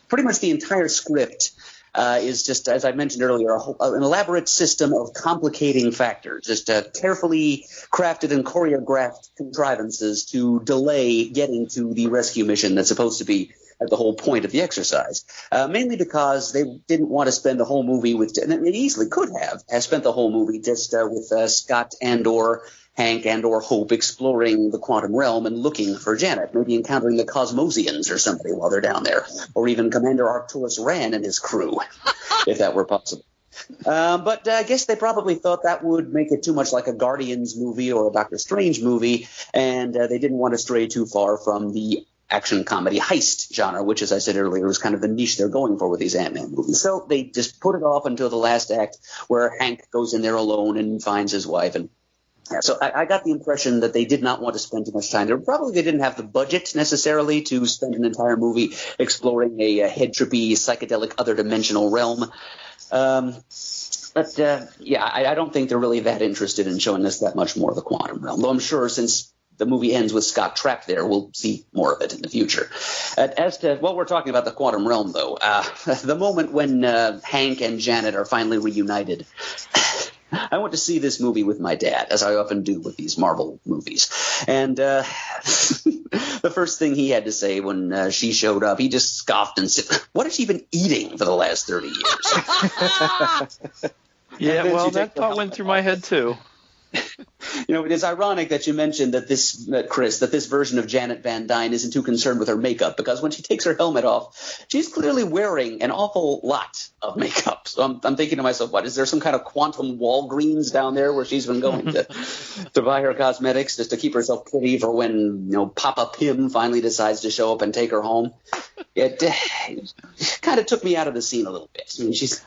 pretty much the entire script is just, as I mentioned earlier, an elaborate system of complicating factors, just carefully crafted and choreographed contrivances to delay getting to the rescue mission that's supposed to be at the whole point of the exercise. Mainly because they didn't want to spend the whole movie with, and they easily could have spent the whole movie just with Scott and/or Hank and/or Hope exploring the quantum realm and looking for Janet, maybe encountering the Cosmosians or somebody while they're down there, or even Commander Arcturus Rand and his crew, if that were possible. But I guess they probably thought that would make it too much like a Guardians movie or a Doctor Strange movie, and they didn't want to stray too far from the action comedy heist genre, which, as I said earlier, was kind of the niche they're going for with these Ant-Man movies. So they just put it off until the last act, where Hank goes in there alone and finds his wife. And so I got the impression that they did not want to spend too much time there. Probably they didn't have the budget necessarily to spend an entire movie exploring a head-trippy, psychedelic, other-dimensional realm. But I don't think they're really that interested in showing us that much more of the quantum realm. Though I'm sure since the movie ends with Scott trapped there, we'll see more of it in the future. As to what we're talking about, the quantum realm, though, the moment when Hank and Janet are finally reunited, I went to see this movie with my dad, as I often do with these Marvel movies. And the first thing he had to say when she showed up, he just scoffed and said, "What has she been eating for the last 30 years?" Yeah, well, that thought went through my head, too. It is ironic that you mentioned that Chris, that this version of Janet Van Dyne isn't too concerned with her makeup, because when she takes her helmet off, she's clearly wearing an awful lot of makeup. So I'm thinking to myself, what, is there some kind of quantum Walgreens down there where she's been going to buy her cosmetics just to keep herself pretty for when, Papa Pym finally decides to show up and take her home? It kind of took me out of the scene a little bit. I mean, she's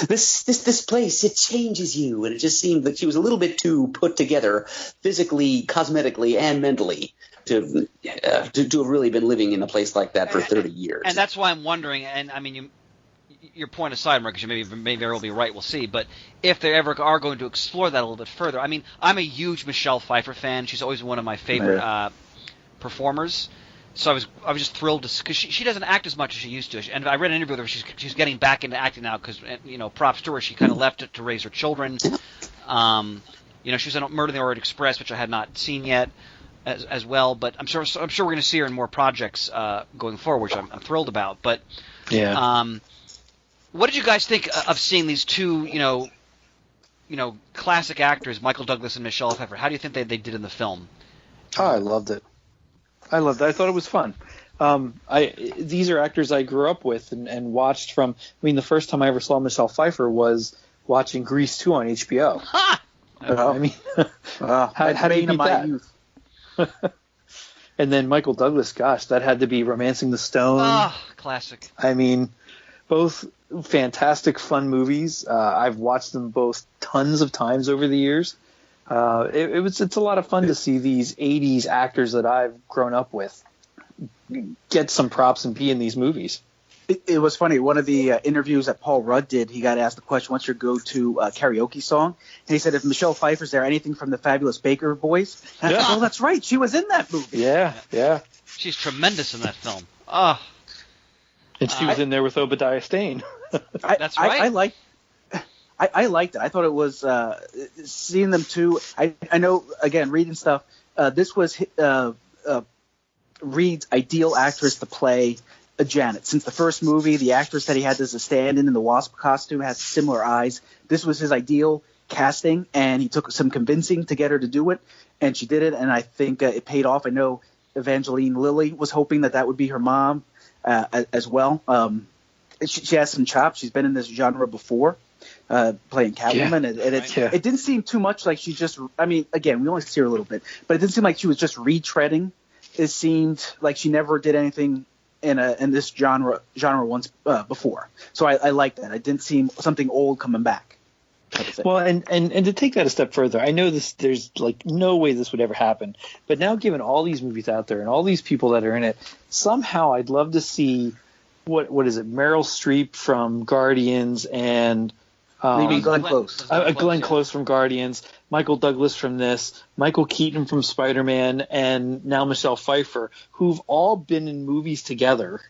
this place, it changes you, and it just seemed that she was a little bit too put together physically, cosmetically, and mentally to have really been living in a place like that for 30 years. And that's why I'm wondering, and I mean, your point aside, Marcus, you may very well be right, we'll see, but if they ever are going to explore that a little bit further, I mean, I'm a huge Michelle Pfeiffer fan. She's always one of my favorite performers. So I was just thrilled because she doesn't act as much as she used to. And I read an interview with her. She's getting back into acting now because, props to her. She kind of left it to raise her children. She was in Murder in the Orient Express, which I had not seen yet as well. But I'm sure we're going to see her in more projects going forward, which I'm thrilled about. But yeah. What did you guys think of seeing these two, classic actors, Michael Douglas and Michelle Pfeiffer? How do you think they did in the film? Oh, I loved it. I thought it was fun. These are actors I grew up with and watched from. I mean, the first time I ever saw Michelle Pfeiffer was watching Grease 2 on HBO. Ha! I mean, how do you beat that? Youth. And then Michael Douglas, gosh, that had to be Romancing the Stone. Ah, classic. I mean, both fantastic, fun movies. I've watched them both tons of times over the years. It's a lot of fun to see these 80s actors that I've grown up with get some props and be in these movies. It was funny. One of the interviews that Paul Rudd did, he got asked the question, what's your go-to karaoke song? And he said, if Michelle Pfeiffer's there, anything from the Fabulous Baker Boys? And I thought, that's right. She was in that movie. Yeah. She's tremendous in that film. Oh. And she was in there with Obadiah Stane. That's right. I liked it. I thought it was seeing them too. I know, again, reading stuff. This was Reed's ideal actress to play Janet. Since the first movie, the actress that he had as a stand-in the Wasp costume has similar eyes. This was his ideal casting, and he took some convincing to get her to do it, and she did it, and I think it paid off. I know Evangeline Lilly was hoping that would be her mom as well. She has some chops. She's been in this genre before. Playing Catwoman, and it didn't seem too much like she just. I mean, again, we only see her a little bit, but it didn't seem like she was just retreading. It seemed like she never did anything in this genre once before. So I like that. It didn't seem something old coming back. Well, and to take that a step further, I know there's like no way this would ever happen, but now given all these movies out there and all these people that are in it, somehow I'd love to see what is it, Meryl Streep from Guardians and. Maybe Glenn Close. Glenn Close from Guardians, Michael Douglas from this, Michael Keaton from Spider-Man, and now Michelle Pfeiffer, who've all been in movies together,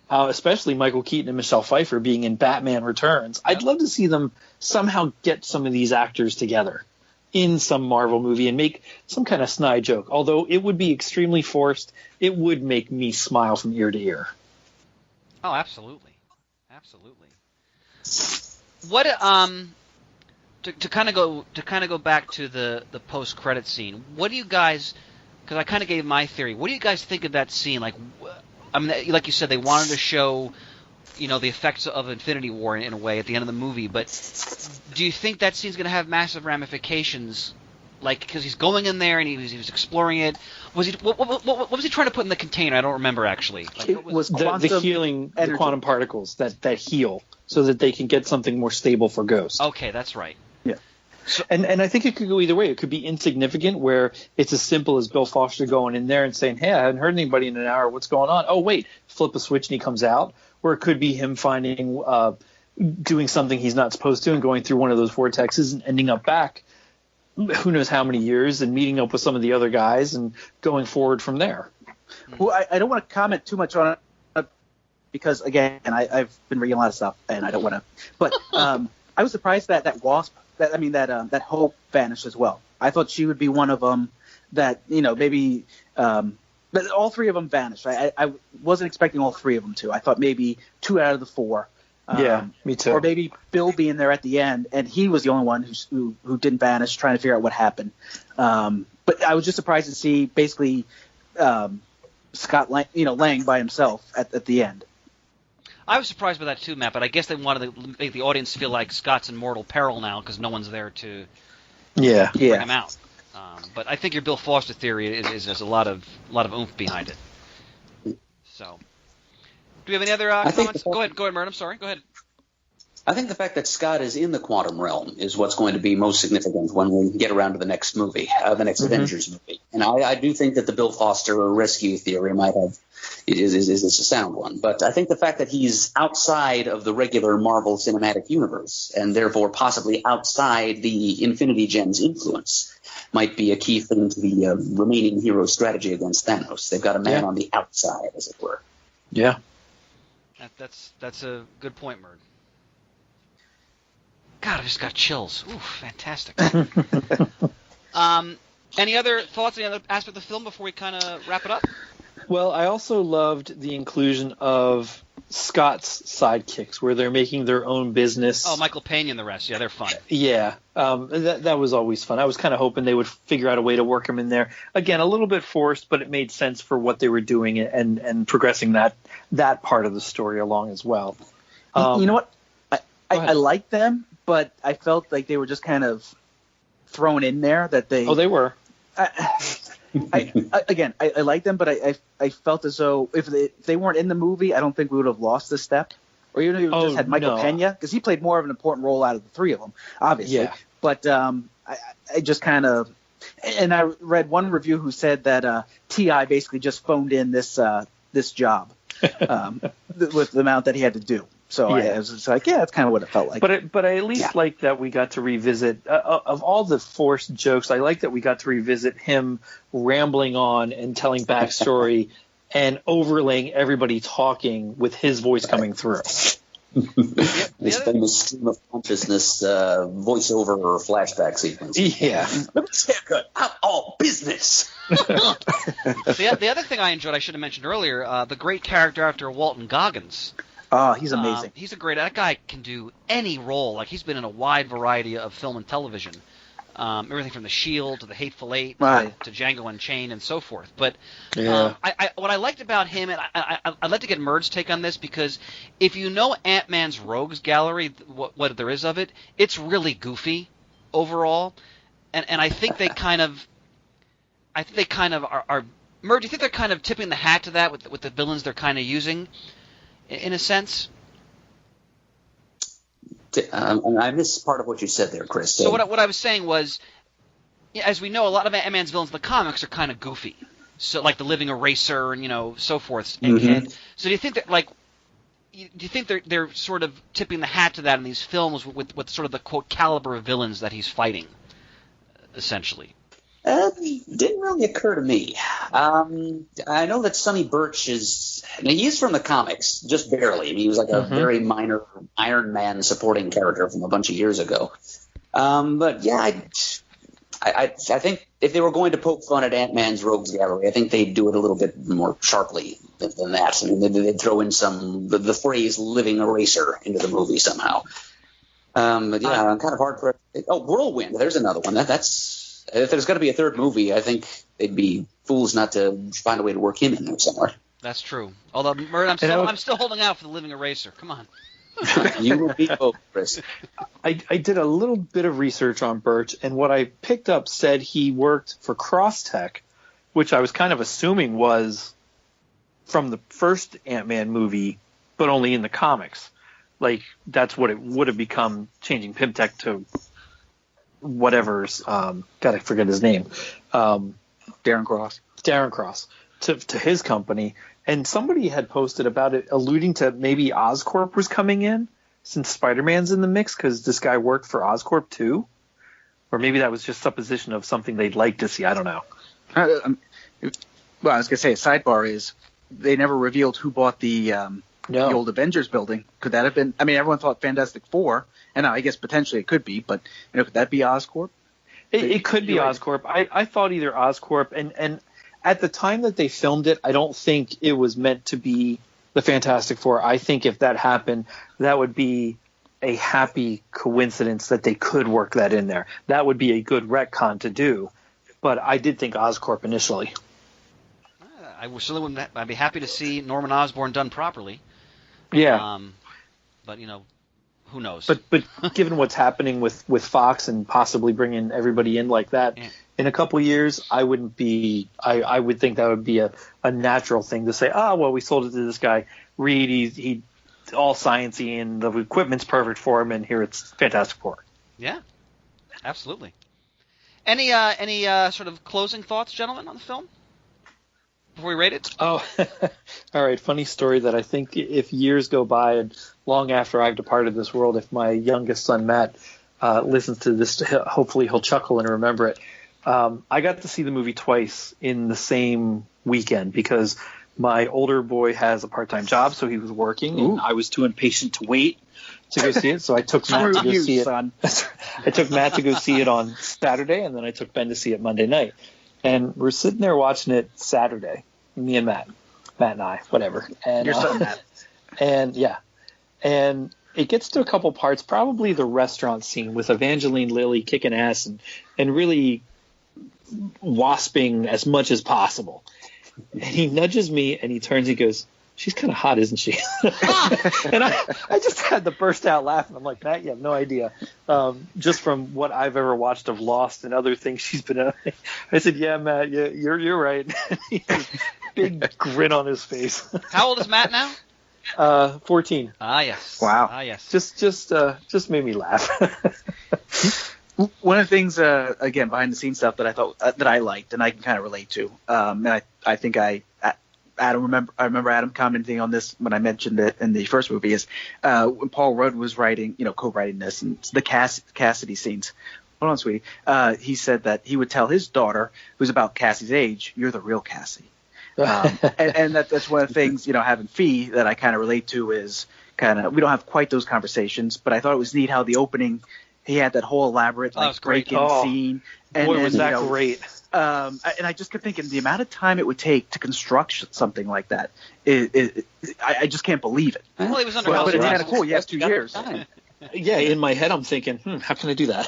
especially Michael Keaton and Michelle Pfeiffer being in Batman Returns. Yep. I'd love to see them somehow get some of these actors together in some Marvel movie and make some kind of snide joke. Although it would be extremely forced, it would make me smile from ear to ear. Oh, absolutely. What to kind of go back to the post credit scene. What do you guys? Because I kind of gave my theory. What do you guys think of that scene? Like, I mean, like you said, they wanted to show, the effects of Infinity War in a way at the end of the movie. But do you think that scene's going to have massive ramifications Like, because he's going in there and he was exploring it. Was he what was he trying to put in the container? I don't remember actually. Like, It was the quantum healing, the energy. quantum particles that heal, so that they can get something more stable for Ghost. Okay, that's right. Yeah. And I think it could go either way. It could be insignificant, where it's as simple as Bill Foster going in there and saying, "Hey, I haven't heard anybody in an hour. What's going on?" Oh, wait, flip a switch and he comes out. Or it could be him finding, doing something he's not supposed to and going through one of those vortexes and ending up back, who knows how many years, and meeting up with some of the other guys and going forward from there. Well, I don't want to comment too much on it because, again, I've been reading a lot of stuff and I don't want to. But I was surprised that Wasp, that Hope vanished as well. I thought she would be one of them that, maybe but all three of them vanished. I wasn't expecting all three of them to. I thought maybe 2 out of the 4. Yeah, me too. Or maybe Bill being there at the end, and he was the only one who didn't vanish, trying to figure out what happened. But I was just surprised to see basically Scott Lang by himself at the end. I was surprised by that too, Matt. But I guess they wanted to make the audience feel like Scott's in mortal peril now because no one's there to bring him out. But I think your Bill Foster theory is there's a lot of oomph behind it. So. Do we have any other comments? Go ahead, Mert. I'm sorry. Go ahead. I think the fact that Scott is in the quantum realm is what's going to be most significant when we get around to the next movie, the next Avengers movie. And I do think that the Bill Foster rescue theory is a sound one. But I think the fact that he's outside of the regular Marvel Cinematic Universe and therefore possibly outside the Infinity Gems influence might be a key thing to the remaining hero strategy against Thanos. They've got a man on the outside, as it were. Yeah. That's a good point, Merd. God, I just got chills. Ooh, fantastic. Any other thoughts, any other aspect of the film before we kind of wrap it up? Well, I also loved the inclusion of Scott's sidekicks, where they're making their own business. Oh, Michael Payne and the rest. Yeah, they're fun. Yeah, that was always fun. I was kind of hoping they would figure out a way to work him in there. Again, a little bit forced, but it made sense for what they were doing and progressing that part of the story along as well. You know what? I liked them, but I felt like they were just kind of thrown in there. They were. I like them, but I felt as though if they weren't in the movie, I don't think we would have lost this step. Or even if we just had Michael Pena, because he played more of an important role out of the three of them, obviously. Yeah. But I just kind of – and I read one review who said that T.I. basically just phoned in this job with the amount that he had to do. So I was just like, yeah, that's kind of what it felt like. But I at least like that we got to revisit of all the forced jokes. I like that we got to revisit him rambling on and telling backstory and overlaying everybody talking with his voice coming through. This famous stream of consciousness voiceover or flashback sequence. Yeah. Look at this haircut. I'm all business. The other thing I enjoyed, I should have mentioned earlier, the great character actor Walton Goggins. Oh, he's amazing. That guy can do any role. Like, he's been in a wide variety of film and television. Everything from The Shield to The Hateful Eight to Django Unchained and so forth. But what I liked about him, and I'd like to get Merd's take on this, because if you know Ant-Man's Rogues Gallery, what there is of it, it's really goofy overall. And I think they kind of are Merd, do you think they're kind of tipping the hat to that with the villains they're kind of using? In a sense? I missed part of what you said there, Chris. So what I was saying was, as we know, a lot of Ant-Man's villains in the comics are kind of goofy. So, like the Living Eraser and, so forth. Mm-hmm. So do you think that, they're sort of tipping the hat to that in these films with sort of the, quote, caliber of villains that he's fighting, essentially? Didn't really occur to me. I know that Sonny Burch he is from the comics, just barely. I mean, he was like a very minor Iron Man supporting character from a bunch of years ago. But yeah, I think if they were going to poke fun at Ant-Man's Rogues Gallery, I think they'd do it a little bit more sharply than that. I mean, they'd throw in the phrase "living eraser" into the movie somehow. But yeah, I'm kind of hard for it. Oh, Whirlwind. There's another one. That's. If there's going to be a third movie, I think they'd be fools not to find a way to work him in there somewhere. That's true. Although, Murd, I'm still holding out for the Living Eraser. Come on. You will be both, Chris. I did a little bit of research on Birch, and what I picked up said he worked for Crosstech, which I was kind of assuming was from the first Ant-Man movie, but only in the comics. Like, that's what it would have become, changing Pym-Tech to whatever's, gotta forget his name. Darren Cross. Darren Cross, to his company. And somebody had posted about it, alluding to maybe Oscorp was coming in, since Spider-Man's in the mix, because this guy worked for Oscorp too. Or maybe that was just supposition of something they'd like to see. I don't know. Well, I was going to say, a sidebar is they never revealed who bought the old Avengers building. Could that have been? I mean, everyone thought Fantastic Four, and I guess potentially it could be, but could that be Oscorp? It could be Oscorp. I thought either Oscorp, and at the time that they filmed it, I don't think it was meant to be the Fantastic Four. I think if that happened, that would be a happy coincidence that they could work that in there. That would be a good retcon to do. But I did think Oscorp initially. I'd be happy to see Norman Osborn done properly. Yeah. But who knows? But given what's happening with Fox and possibly bringing everybody in like that, in a couple years, I wouldn't be. I would think that would be a natural thing to say. Well, we sold it to this guy Reed. He all sciencey and the equipment's perfect for him, and here it's Fantastic Four. Yeah, absolutely. Any sort of closing thoughts, gentlemen, on the film before we rate it? Oh, all right. Funny story that I think if years go by and long after I've departed this world, if my youngest son Matt listens to this, hopefully he'll chuckle and remember it. I got to see the movie twice in the same weekend because my older boy has a part-time job, so he was working, and I was too impatient to wait to go see it. So I took Matt to go see it. I took Matt to go see it on Saturday, and then I took Ben to see it Monday night. And we're sitting there watching it Saturday, me and Matt and I, whatever. And Your son Matt. And it gets to a couple parts, probably the restaurant scene with Evangeline Lilly kicking ass and really wasping as much as possible. And he nudges me and he turns and goes, "She's kind of hot, isn't she?" And I just had to burst out laughing. I'm like, Matt, you have no idea. Just from what I've ever watched of Lost and other things she's been in. I said, "Yeah, Matt, yeah, you're right." He has a big grin on his face. How old is Matt now? 14. Ah, yes. Wow. Ah, yes. Just made me laugh. One of the things, again, behind the scenes stuff that I thought that I liked and I can kind of relate to, and I think I remember Adam commenting on this when I mentioned it in the first movie, is when Paul Rudd was writing, co-writing this and the Cassidy scenes. Hold on, sweetie. He said that he would tell his daughter, who's about Cassie's age, "You're the real Cassie." And that's one of the things, having Fee that I kind of relate to is we don't have quite those conversations, but I thought it was neat how the opening, he had that whole elaborate break-in scene. And boy, was that great. And I just kept thinking the amount of time it would take to construct something like that, I just can't believe it. Well, he was under But house it's arrest. kind of cool. You have 2 years. Yeah, in my head I'm thinking, how can I do that?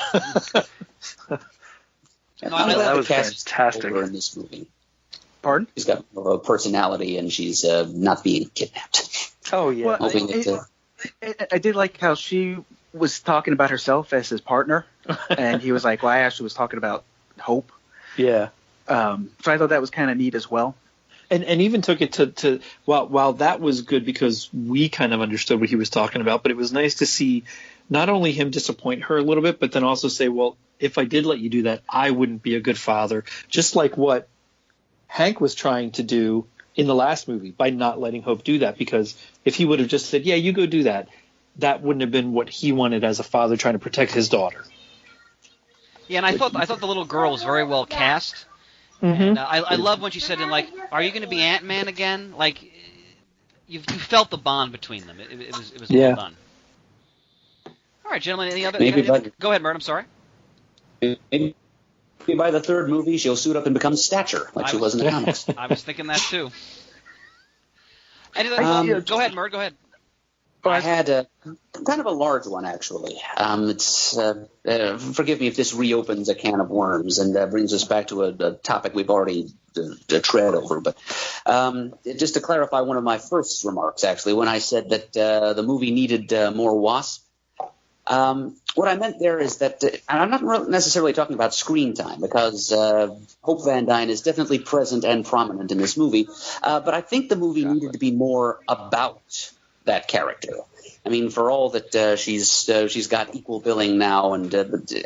I that was fantastic. In this movie. Pardon? She's got more of a personality, and she's not being kidnapped. Oh, yeah. Well, I did like how she was talking about herself as his partner, and he was like, well, I actually was talking about Hope. Yeah. So I thought that was kind of neat as well. And even took it to while that was good because we kind of understood what he was talking about, but it was nice to see not only him disappoint her a little bit, but then also say, well, if I did let you do that, I wouldn't be a good father. Just like what Hank was trying to do in the last movie by not letting Hope do that, because if he would have just said, yeah, you go do that, that wouldn't have been what he wanted as a father trying to protect his daughter. Yeah, and I thought the little girl was very well cast. Mm-hmm. And I love when she said, "Are you going to be Ant-Man again?" Like, you felt the bond between them. It was well done. All right, gentlemen. Any other? Go ahead, Mert. I'm sorry. Maybe by the third movie, she'll suit up and become Stature, like she was in the comics. I was thinking that too. Go ahead, Mert. Go ahead. I had kind of a large one, actually. It's forgive me if this reopens a can of worms and brings us back to a topic we've already tread over. But just to clarify one of my first remarks, actually, when I said that the movie needed more Wasp, what I meant there is that I'm not necessarily talking about screen time, because Hope Van Dyne is definitely present and prominent in this movie, but I think the movie needed to be more about that character. I mean, for all that she's got equal billing now, and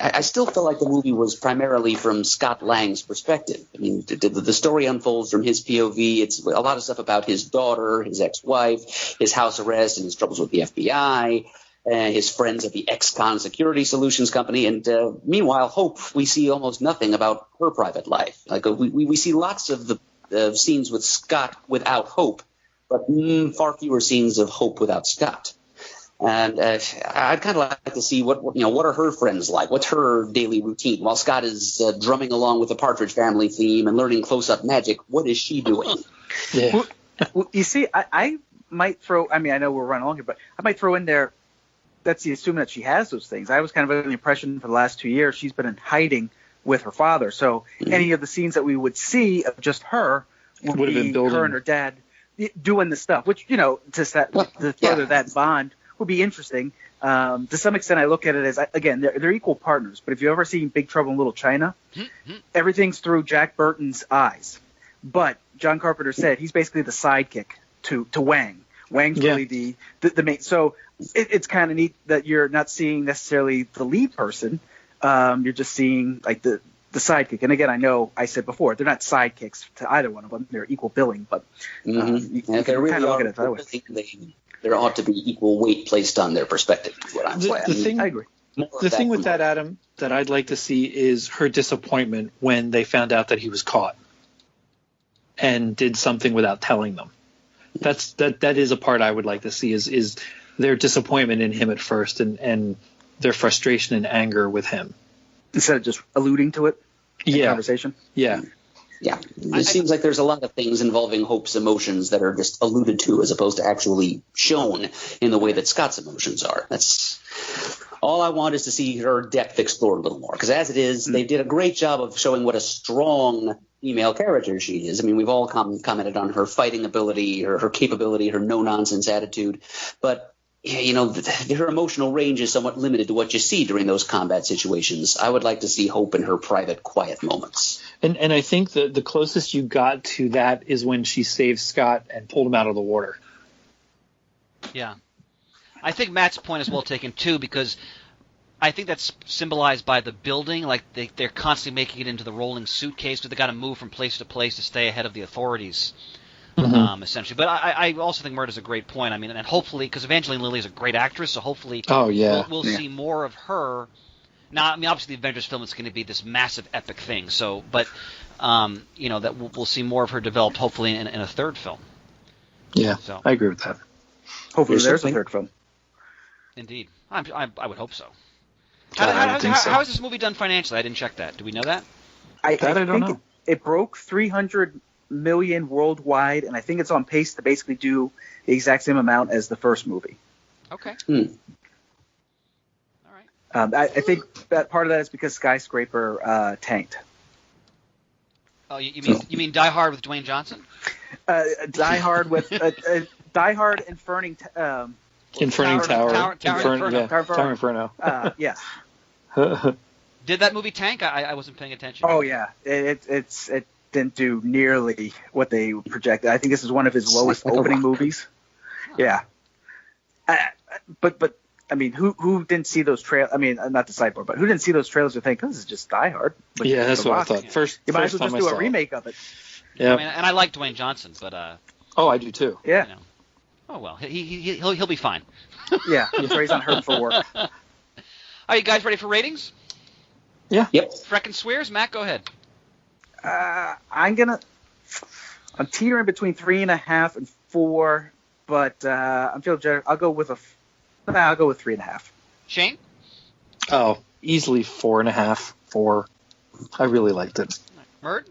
I still feel like the movie was primarily from Scott Lang's perspective. I mean, the story unfolds from his POV. It's a lot of stuff about his daughter, his ex-wife, his house arrest, and his troubles with the FBI. His friends at the ex-con security solutions company, and meanwhile, Hope, we see almost nothing about her private life. Like we see lots of the scenes with Scott without Hope, but far fewer scenes of Hope without Scott. And I'd kind of like to see what are her friends like? What's her daily routine? While Scott is drumming along with the Partridge Family theme and learning close-up magic, what is she doing? Yeah. Well, you see, I might throw. I mean, I know we're running along here, but I might throw in there. That's the assuming that she has those things. I was kind of under the impression for the last 2 years she's been in hiding with her father. So any of the scenes that we would see of just her would be her and her dad doing the stuff, which, to further that bond would be interesting. To some extent, I look at it as, again, they're equal partners. But if you've ever seen Big Trouble in Little China, everything's through Jack Burton's eyes. But John Carpenter said he's basically the sidekick to Wang. Wang's really the main. So it's kind of neat that you're not seeing necessarily the lead person. You're just seeing like the sidekick. And again, I know I said before, they're not sidekicks to either one of them. They're equal billing, but you can really kind of look at it that way. There ought to be equal weight placed on their perspective. Is what I'm saying. I agree. The thing with that, Adam, that I'd like to see is her disappointment when they found out that he was caught and did something without telling them. That is a part I would like to see is their disappointment in him at first and their frustration and anger with him. Instead of just alluding to it in conversation? Yeah. Yeah. It seems like there's a lot of things involving Hope's emotions that are just alluded to as opposed to actually shown in the way that Scott's emotions are. That's all I want, is to see her depth explored a little more. Because as it is, they did a great job of showing what a strong female character she is. I mean, we've all commented on her fighting ability, her capability, her no-nonsense attitude. But, her emotional range is somewhat limited to what you see during those combat situations. I would like to see Hope in her private, quiet moments. And I think the closest you got to that is when she saved Scott and pulled him out of the water. Yeah. I think Matt's point is well taken, too, because I think that's symbolized by the building. Like, they're constantly making it into the rolling suitcase, because they got to move from place to place to stay ahead of the authorities, essentially. But I also think Murta's a great point. I mean, and hopefully, because Evangeline Lilly is a great actress, so hopefully we'll see more of her. Now, I mean, obviously, the Avengers film is going to be this massive, epic thing. So, but that we'll see more of her developed, hopefully, in a third film. Yeah, so I agree with that. Hopefully, there's a third film. Indeed, I would hope so. How is this movie done financially? I didn't check that. Do we know that? I don't know. It broke $300 million worldwide, and I think it's on pace to basically do the exact same amount as the first movie. Okay. I think that part of that is because Skyscraper tanked. Oh, you mean Die Hard with Dwayne Johnson? Die Hard with Die Hard Inferning Tower Inferno. Yeah. Did that movie tank? I wasn't paying attention. Oh yeah, it didn't do nearly what they projected. I think this is one of his lowest opening movies. Yeah. But I mean, who didn't see those trailers? I mean, not the sideboard, but who didn't see those trailers and think, oh, this is just Die Hard? Yeah, that's what I thought. First, you might as well just do a remake of it. Yeah. I mean, and I like Dwayne Johnson, but I do too. Yeah. Oh well, he'll be fine. Yeah, he's on Hurt for Work. Are you guys ready for ratings? Yeah. Yep. Freckin' Swears, Matt, go ahead. I'm teetering between 3.5 and 4, but I'm feeling generous. I'll go with 3.5. Shane? Oh, easily 4.5, 4. I really liked it. Murd?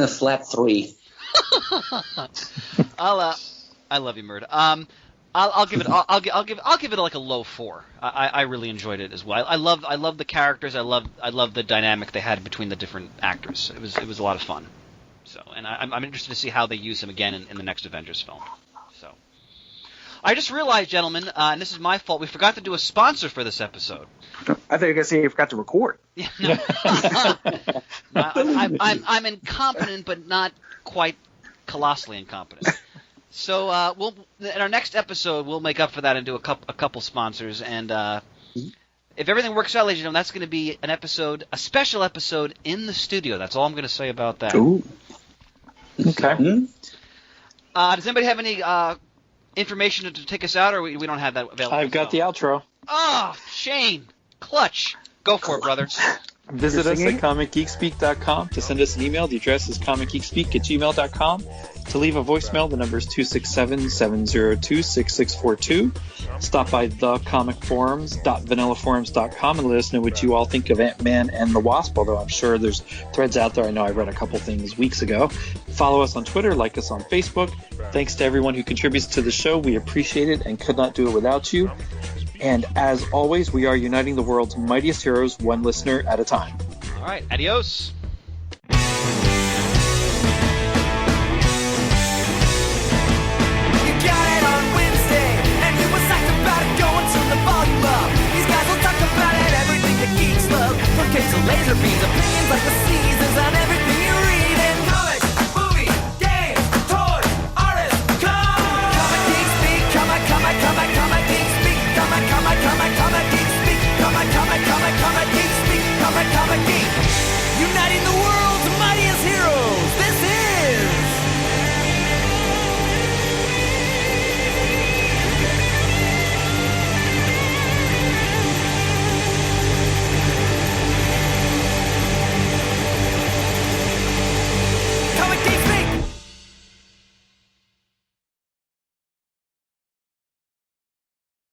Flat 3. I love you, Murd. I'll give it. I'll give it like a low 4. I really enjoyed it as well. I love the characters. I love the dynamic they had between the different actors. It was a lot of fun. So, and I'm interested to see how they use him again in the next Avengers film. So, I just realized, gentlemen, and this is my fault, we forgot to do a sponsor for this episode. I think I guess you forgot to record. Yeah, no. I'm incompetent, but not quite colossally incompetent. So we'll in our next episode we'll make up for that and do a couple sponsors, and if everything works out, ladies and gentlemen, that's going to be a special episode in the studio. That's all I'm going to say about that. Ooh. Okay. Does anybody have any information to take us out, or we don't have that available? I've got the outro. Oh, Shane, clutch. Go for it, brother. Visit us at comicgeekspeak.com to send us an email. The address is comicgeekspeak@gmail.com. To leave a voicemail, the number is 267-702-6642. Stop by thecomicforums.vanillaforums.com and let us know what you all think of Ant-Man and the Wasp, although I'm sure there's threads out there. I know I read a couple things weeks ago. Follow us on Twitter, like us on Facebook. Thanks to everyone who contributes to the show. We appreciate it and could not do it without you. And as always, we are uniting the world's mightiest heroes, one listener at a time. All right, adios.